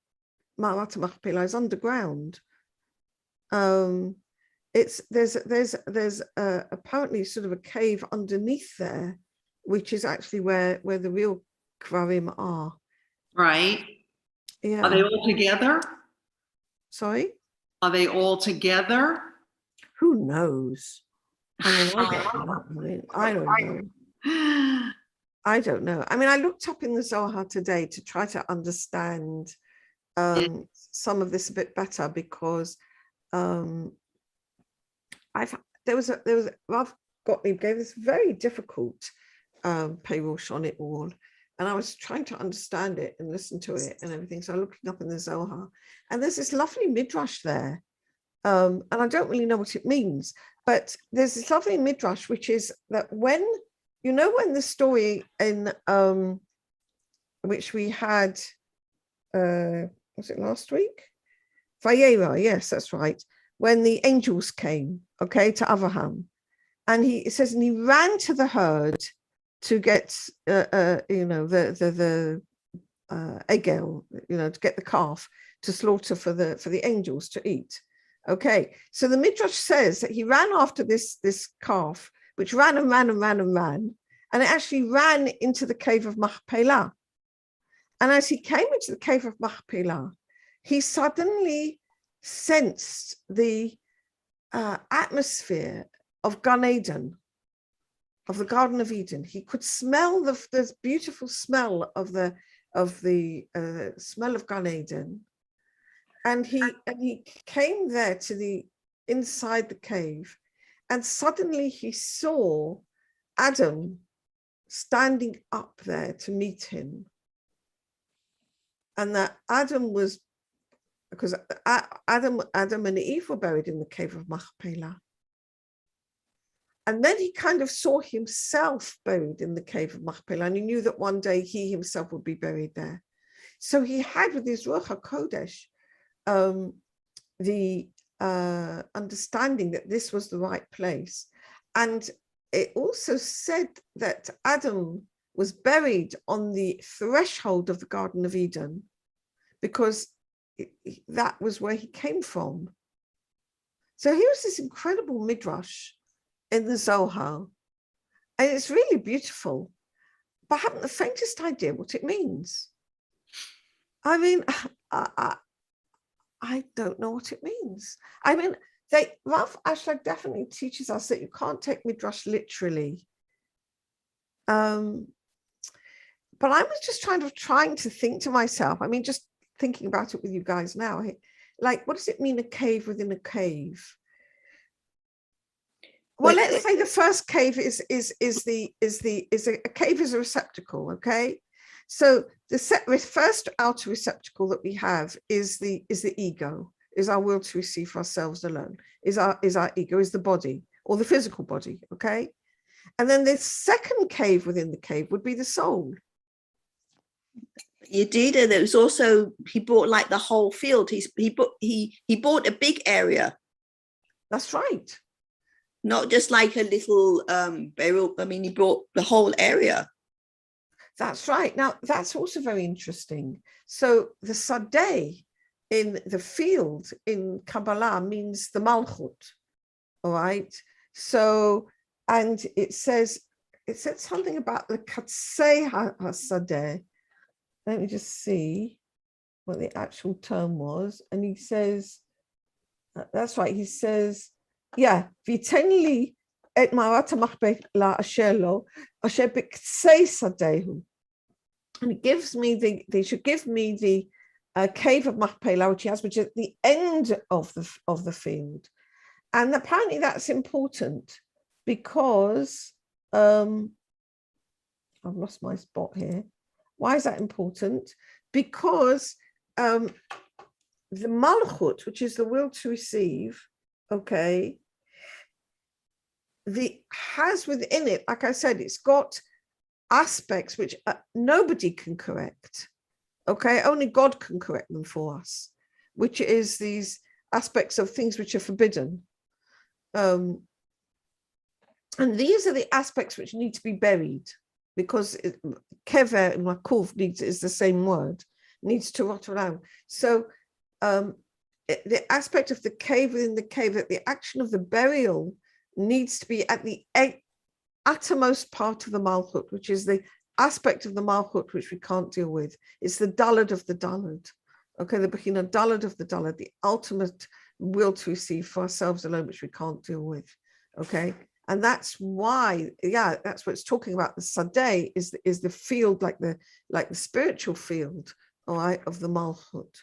Ma'arat Machpelah is underground. There's apparently sort of a cave underneath there, which is actually where the real Kvarim are. Right. Yeah. Are they all together? Sorry? Are they all together? Who knows? I mean, I don't know. I don't know. I mean, I looked up in the Zohar today to try to understand some of this a bit better, because there was Rav Gottlieb gave this very difficult Perush on it all, and I was trying to understand it and listen to it and everything. So I looked it up in the Zohar, and there's this lovely midrash there, and I don't really know what it means, but there's this lovely midrash which is that when the story in which we had, was it last week? Vayera, yes, that's right. When the angels came, to Avraham, and it says, and he ran to the herd to get, the egel, to get the calf to slaughter for the angels to eat. Okay, so the midrash says that he ran after this calf, which ran and ran and ran and ran, and it actually ran into the cave of Machpelah. And as he came into the cave of Machpelah, he suddenly sensed the atmosphere of Gan Eden, of the Garden of Eden. He could smell the beautiful smell of the smell of Gan Eden, and he came there to the inside the cave, and suddenly he saw Adam standing up there to meet him, and that Adam was, because Adam and Eve were buried in the cave of Machpelah. And then he kind of saw himself buried in the cave of Machpelah, and he knew that one day he himself would be buried there. So he had with his Ruach HaKodesh the understanding that this was the right place. And it also said that Adam was buried on the threshold of the Garden of Eden, because that was where he came from. So here's this incredible midrash in the Zohar, and it's really beautiful, but I haven't the faintest idea what it means. I mean, I don't know what it means. I mean, Rav Ashlag definitely teaches us that you can't take midrash literally. But I was just trying to think to myself, I mean, just thinking about it with you guys now, like, what does it mean, a cave within a cave? Well, let's say the first cave is a cave is a receptacle, okay? So the first outer receptacle that we have is the ego, is our will to receive for ourselves alone, is our ego, is the body, or the physical body, okay? And then the second cave within the cave would be the soul. You did, and there was also, he bought like the whole field. He bought a big area. That's right. Not just like a little burial. I mean, he bought the whole area. That's right. Now, that's also very interesting. So the sadeh in the field in Kabbalah means the malchut, all right? So, and it said something about the katsei hasadeh. Let me just see what the actual term was. And he says, that's right, he says, yeah, v'itenli et ma'arat Machpelah asher lo, asher b'ktsei sadehu. And it gives me they should give me the Cave of Machpela, which is at the end of the field. And apparently that's important because I've lost my spot here. Why is that important? Because the malchut, which is the will to receive, okay, has within it, like I said, it's got aspects which nobody can correct, okay? Only God can correct them for us, which is these aspects of things which are forbidden. And these are the aspects which need to be buried, because kever and makuv is the same word, needs to rot around. So the aspect of the cave within the cave, that the action of the burial needs to be at the uttermost part of the malchut, which is the aspect of the malchut which we can't deal with. It's the dalad of the dalad. Okay, the bechina dalad of the dalad, the ultimate will to receive for ourselves alone, which we can't deal with. Okay, and that's why, yeah, that's what it's talking about. The sadeh is the field, like the spiritual field, all right, of the malchut.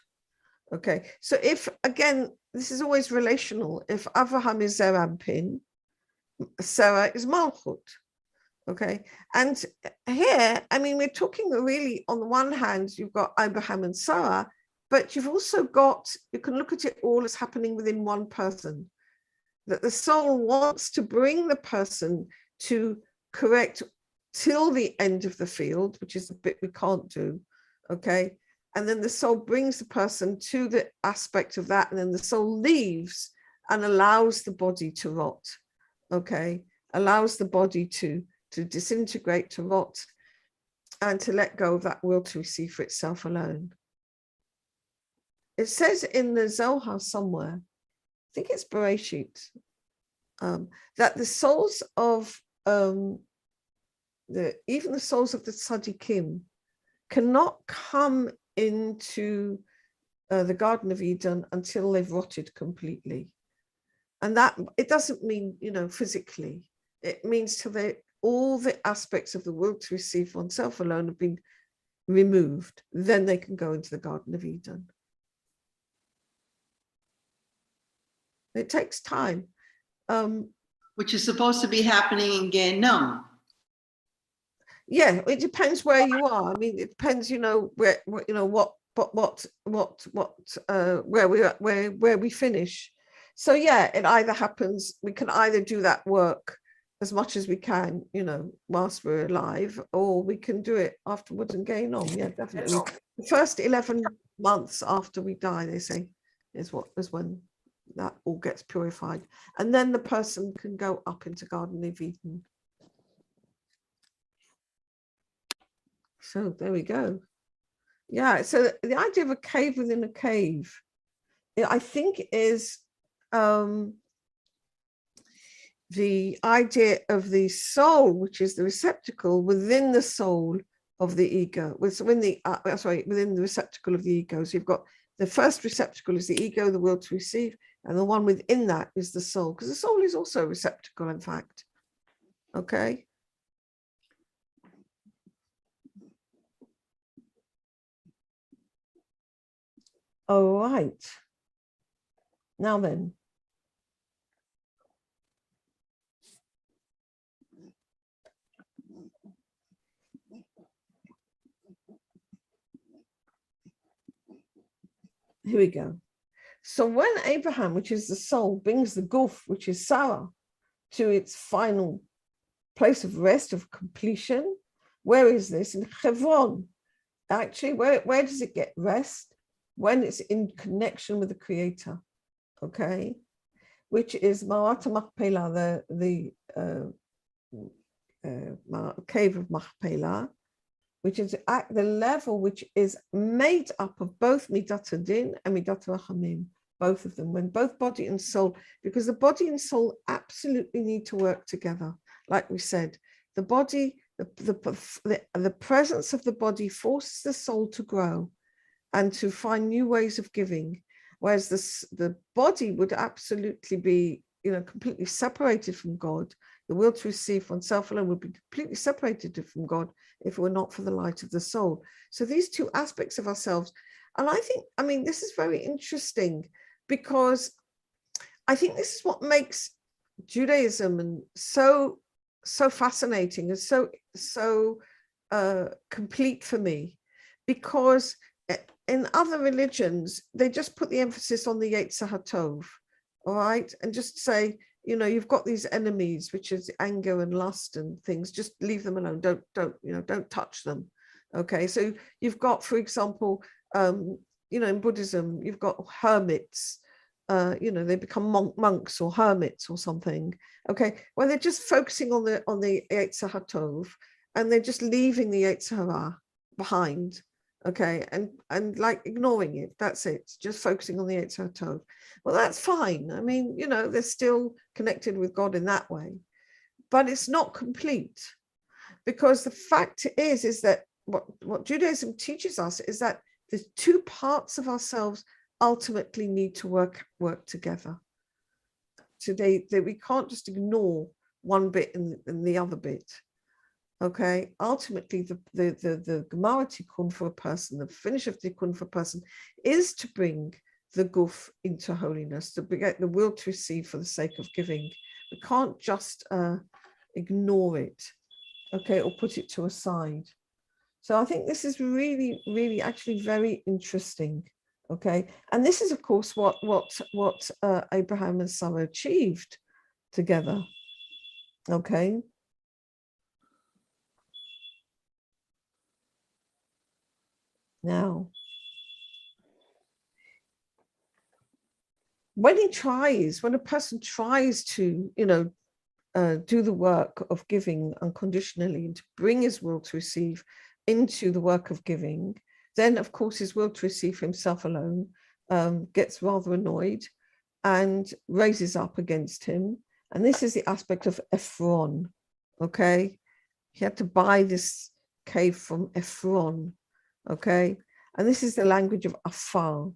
Okay, so if, again, this is always relational. If Avraham is Zerampin, Sarah is malchut. Okay, and here, I mean, we're talking really, on the one hand, you've got Abraham and Sarah, but you've also got, you can look at it all as happening within one person, that the soul wants to bring the person to correct till the end of the field, which is the bit we can't do, okay? And then the soul brings the person to the aspect of that, and then the soul leaves and allows the body to rot, okay? Allows the body to disintegrate, to rot, and to let go of that will to receive for itself alone. It says in the Zohar somewhere, I think it's Bereshit, that the souls of even the souls of the tzaddikim cannot come into the Garden of Eden until they've rotted completely. And that, it doesn't mean, physically. It means till all the aspects of the will to receive oneself alone have been removed. Then they can go into the Garden of Eden. It takes time. Which is supposed to be happening in Gehinnom. Yeah, it depends where you are. I mean, it depends, where we finish. So yeah, it either happens, we can either do that work as much as we can, whilst we're alive, or we can do it afterwards and gain on. Yeah, definitely. The first 11 months after we die, they say, is when that all gets purified. And then the person can go up into Garden of Eden. So there we go. Yeah, so the idea of a cave within a cave, I think, is the idea of the soul, which is the receptacle within the soul of the ego, within the receptacle of the ego. So you've got the first receptacle is the ego, the will to receive, and the one within that is the soul, because the soul is also a receptacle, in fact. Okay. All right. Now then. here we go. So when Abraham, which is the soul, brings the guf, which is Sarah, to its final place of rest, of completion, where is this? In Hebron. Actually, where does it get rest? When it's in connection with the Creator, okay? Which is Machpelah, the Cave of Machpela, which is at the level which is made up of both Midat Hadin and Midat Rachamim, both of them, when both body and soul, because the body and soul absolutely need to work together. Like we said, the body, the presence of the body forces the soul to grow and to find new ways of giving, whereas the body would absolutely be, completely separated from God. The will to receive oneself alone would be completely separated from God if it were not for the light of the soul. So these two aspects of ourselves, and I mean, this is very interesting, because I think this is what makes Judaism and so fascinating and so complete for me, because in other religions they just put the emphasis on the Yetzer HaTov, all right, and just say, you've got these enemies, which is anger and lust and things, just leave them alone, don't touch them. Okay, so you've got, for example, in Buddhism, you've got hermits, they become monks or hermits or something. Okay, well, they're just focusing on the Yetzer HaTov, and they're just leaving the Yetzer Hara behind. Okay, and like ignoring it. That's it. Just focusing on the Yetzer HaTov. Well, that's fine. I mean, they're still connected with God in that way, but it's not complete, because the fact is that what Judaism teaches us is that the two parts of ourselves ultimately need to work together. Today, we can't just ignore one bit and the other bit. Okay, ultimately, the Gemara tikkun for a person, the finish of tikkun for a person, is to bring the guf into holiness, to get the will to receive for the sake of giving. We can't just ignore it, okay, or put it to a side. So I think this is really, really actually very interesting. Okay, and this is, of course, what Abraham and Sarah achieved together. Okay. Now, when a person tries to, do the work of giving unconditionally and to bring his will to receive into the work of giving, then of course his will to receive himself alone gets rather annoyed and raises up against him. And this is the aspect of Ephron. Okay, he had to buy this cave from Ephron. Okay, and this is the language of afar.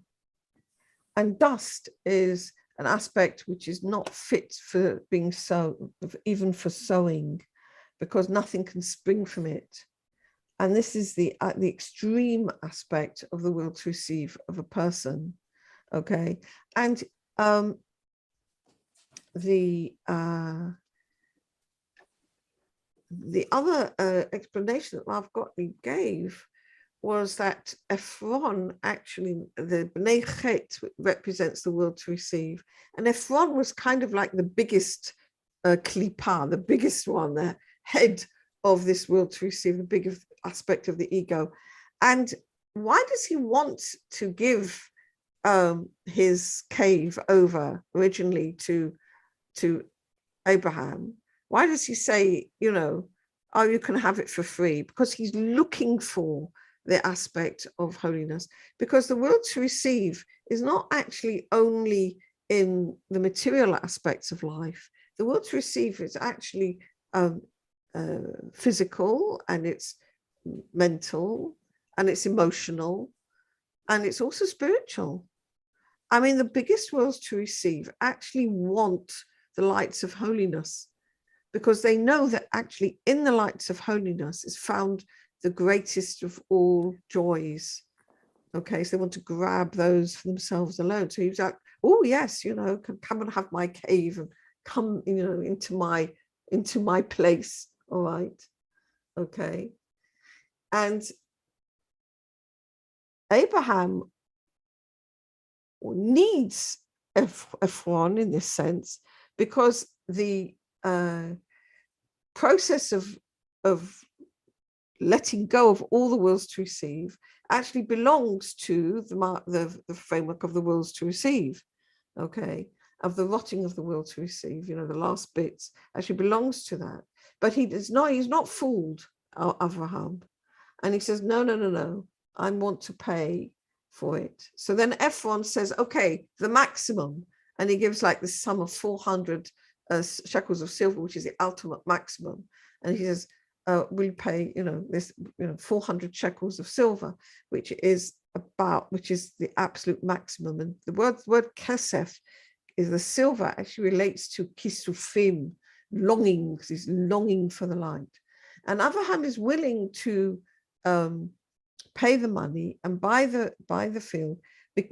And dust is an aspect which is not fit for being sown, even for sowing, because nothing can spring from it. And this is the extreme aspect of the will to receive of a person. Okay, and the other explanation that Rav Gottlieb gave was that Ephron, actually, the Bnei Chet represents the will to receive. And Ephron was kind of like the biggest klipa, the biggest one, the head of this will to receive, the biggest aspect of the ego. And why does he want to give his cave over originally to Abraham? Why does he say, you can have it for free? Because he's looking for the aspect of holiness, because the will to receive is not actually only in the material aspects of life. The will to receive is actually physical, and it's mental, and it's emotional, and it's also spiritual. I mean, the biggest wills to receive actually want the lights of holiness, because they know that actually in the lights of holiness is found the greatest of all joys. Okay, so they want to grab those for themselves alone. So he's like, oh yes, come and have my cave, and come, into my place. All right. Okay. And Abraham needs Ephron in this sense, because the process of letting go of all the wills to receive actually belongs to the framework of the wills to receive, okay, of the rotting of the will to receive, the last bits actually belongs to that. But he's not fooled, Avraham. And he says, no, I want to pay for it. So then Ephron says, okay, the maximum. And he gives like the sum of 400 shekels of silver, which is the ultimate maximum. And he says, we'll pay, this, 400 shekels of silver, which is the absolute maximum. And the word kesef is the silver actually relates to kisufim, longing, because he's longing for the light. And Avraham is willing to pay the money and buy the field,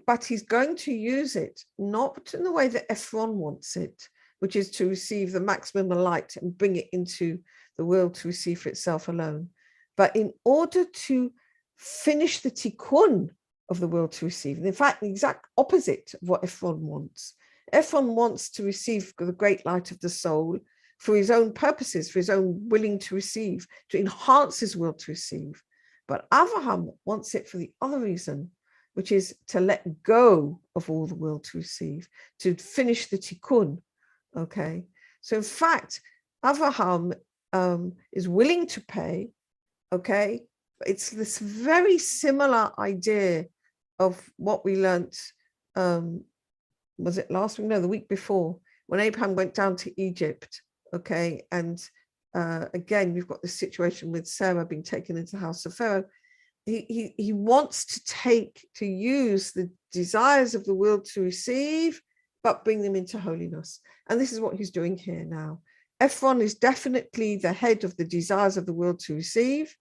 but he's going to use it not in the way that Ephron wants it, which is to receive the maximum light and bring it into the world to receive for itself alone, but in order to finish the tikkun of the world to receive. And in fact, the exact opposite of what Ephron wants. Ephron wants to receive the great light of the soul for his own purposes, for his own willing to receive, to enhance his will to receive. But Avraham wants it for the other reason, which is to let go of all the will to receive, to finish the tikkun. Okay, so in fact, Avraham is willing to pay. Okay, it's this very similar idea of what we learnt. Was it last week? No, the week before, when Abraham went down to Egypt. Okay, and again, we've got this situation with Sarah being taken into the house of Pharaoh. He wants to use the desires of the will to receive, but bring them into holiness. And this is what he's doing here now. Ephron is definitely the head of the desires of the will to receive,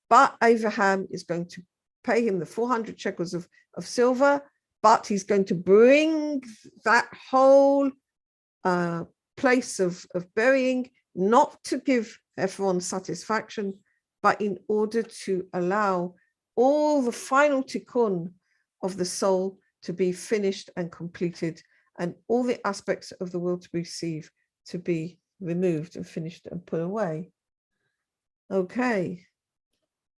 but Avraham is going to pay him the 400 shekels of silver, but he's going to bring that whole place of burying, not to give Ephron satisfaction, but in order to allow all the final tikkun of the soul to be finished and completed, and all the aspects of the will to receive to be removed and finished and put away. Okay.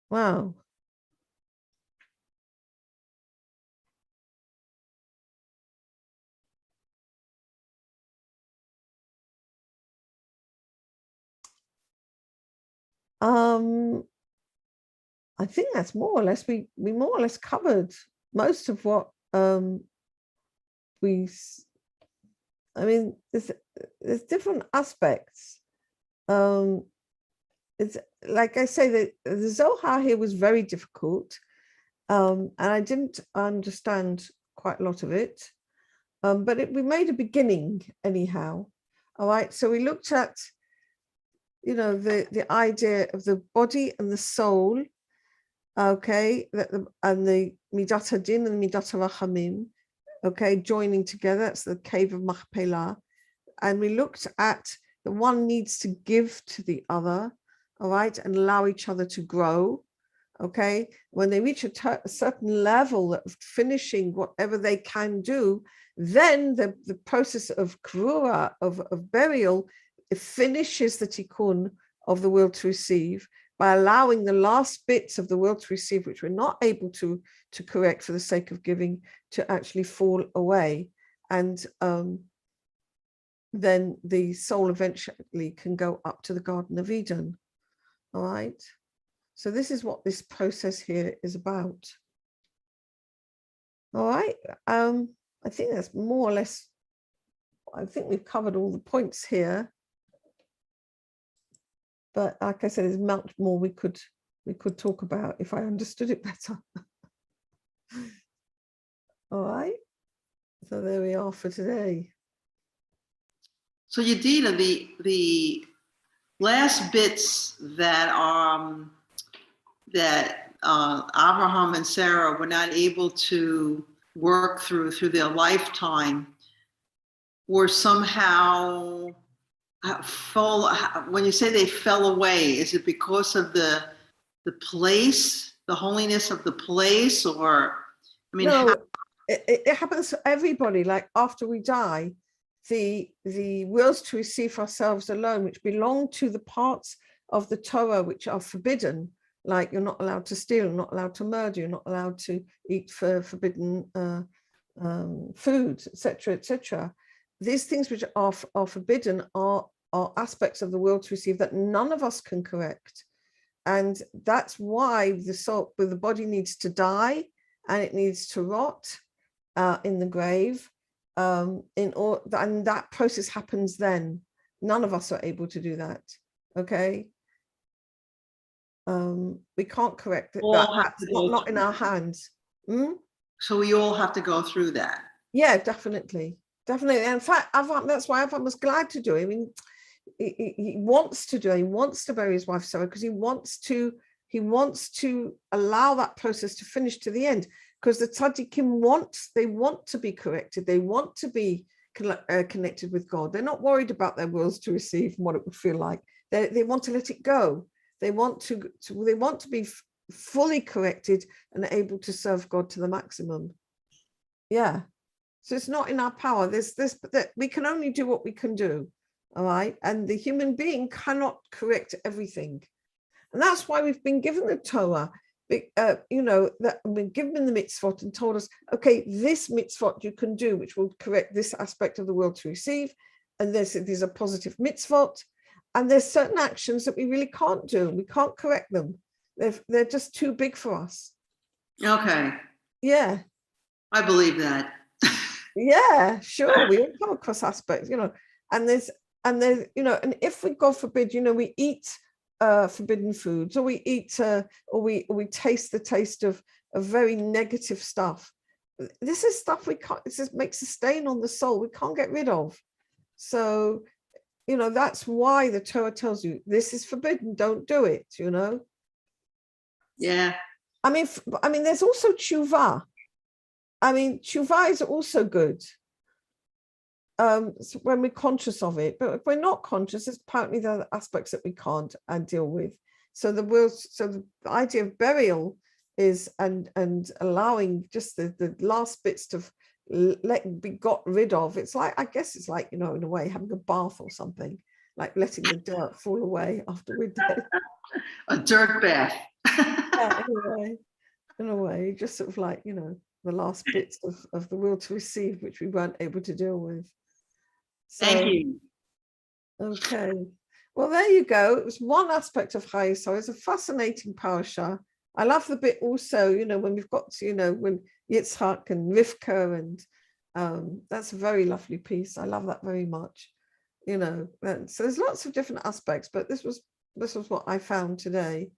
Wow. I think that's more or less, we more or less covered most of what there's different aspects. It's like I say, that the Zohar here was very difficult, and I didn't understand quite a lot of it, but we made a beginning anyhow. All right, so we looked at the idea of the body and the soul, okay, and the Midat Hadin and the Midat Rachamim, okay, joining together. That's the Cave of Machpela. And we looked at the one needs to give to the other, all right, and allow each other to grow, okay. When they reach a certain level of finishing whatever they can do, then the process of krura, of burial, it finishes the tikkun of the will to receive by allowing the last bits of the will to receive, which we're not able to correct for the sake of giving, to actually fall away. And then the soul eventually can go up to the Garden of Eden. All right. So this is what this process here is about. All right. I think that's more or less, I think we've covered all the points here. But like I said, there's much more we could talk about if I understood it better. All right. So there we are for today. So Yedida, the last bits that Avraham and Sarah were not able to work through their lifetime were somehow when you say they fell away, is it because of the place, the holiness of the place, or I mean, no, it happens to everybody. Like after we die, the wills to receive for ourselves alone, which belong to the parts of the Torah which are forbidden, like you're not allowed to steal, you're not allowed to murder, you're not allowed to eat forbidden foods, etc., etc. These things which are forbidden are aspects of the will to receive that none of us can correct. And that's why the body needs to die and it needs to rot in the grave. And that process happens then. None of us are able to do that. Okay. We can't correct it. That's not in our hands. So we all have to go through that. Yeah, definitely. Definitely. And in fact, that's why Avraham was glad to do it. I mean, he wants to do it. He wants to bury his wife Sarah because he wants to allow that process to finish to the end. Because the tzaddikim want to be corrected. They want to be connected with God. They're not worried about their wills to receive and what it would feel like. They want to let it go. They want to be fully corrected and able to serve God to the maximum. Yeah. So it's not in our power. We can only do what we can do. All right. And the human being cannot correct everything. And that's why we've been given the Torah. That we've given the mitzvot and told us, okay, this mitzvot you can do, which will correct this aspect of the will to receive. And these are positive mitzvot. And there's certain actions that we really can't do. We can't correct them. They're just too big for us. Okay. Yeah. I believe that. Yeah, sure. We all come across aspects, and if we, God forbid, we eat forbidden foods, or we eat or we taste the taste of very negative stuff. This is stuff we can't, it just makes a stain on the soul we can't get rid of. So that's why the Torah tells you this is forbidden, don't do it. Yeah. I mean there's also tshuva. I mean tshuva is also good so when we're conscious of it, but if we're not conscious, there's apparently the aspects that we can't deal with. So the idea of burial is and allowing just the last bits to be got rid of. It's like, I guess it's like, in a way, having a bath or something, like letting the dirt fall away after we're dead. A dirt bath. Yeah, in a way, just sort of like, the last bits of the will to receive, which we weren't able to deal with. So, thank you. Okay. Well, there you go. It was one aspect of Chai. So it's a fascinating parasha. I love the bit also, when we've got to, when Yitzhak and Rivka, and that's a very lovely piece. I love that very much. So there's lots of different aspects, but this was what I found today.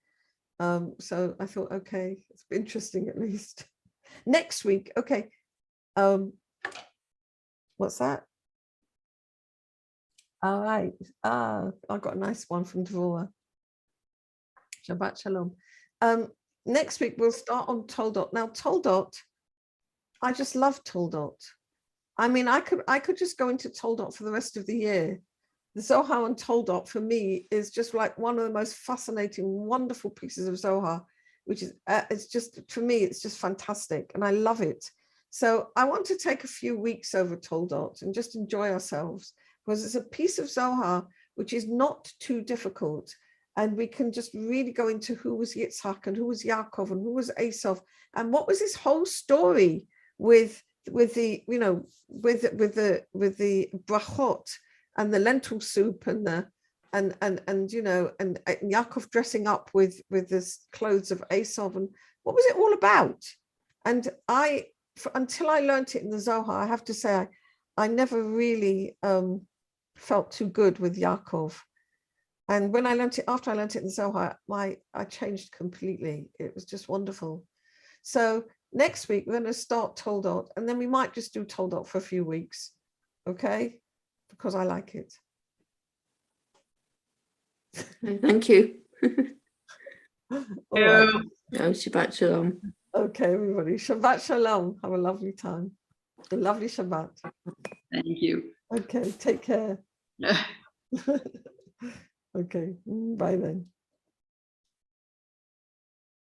So I thought, okay, it's interesting at least. Next week, okay. What's that? All right. I got a nice one from Dvorah. Shabbat Shalom. Next week we'll start on Toldot. Now Toldot, I just love Toldot. I mean, I could just go into Toldot for the rest of the year. The Zohar and Toldot for me is just like one of the most fascinating, wonderful pieces of Zohar, which is it's just, for me, it's just fantastic, and I love it. So I want to take a few weeks over Toldot and just enjoy ourselves, because it's a piece of Zohar which is not too difficult, and we can just really go into who was Yitzhak and who was Yaakov and who was Esau, and what was this whole story with the brachot and the lentil soup and Yaakov dressing up with this clothes of Esau, and what was it all about? And until I learned it in the Zohar, I have to say I never really felt too good with Yaakov. And when after I learned it in the Zohar, I changed completely. It was just wonderful. So next week we're going to start Toldot, and then we might just do Toldot for a few weeks, okay? Because I like it. Thank you. All right. Shabbat Shalom. Okay, everybody. Shabbat Shalom. Have a lovely time. A lovely Shabbat. Thank you. Okay, take care. Okay, bye then.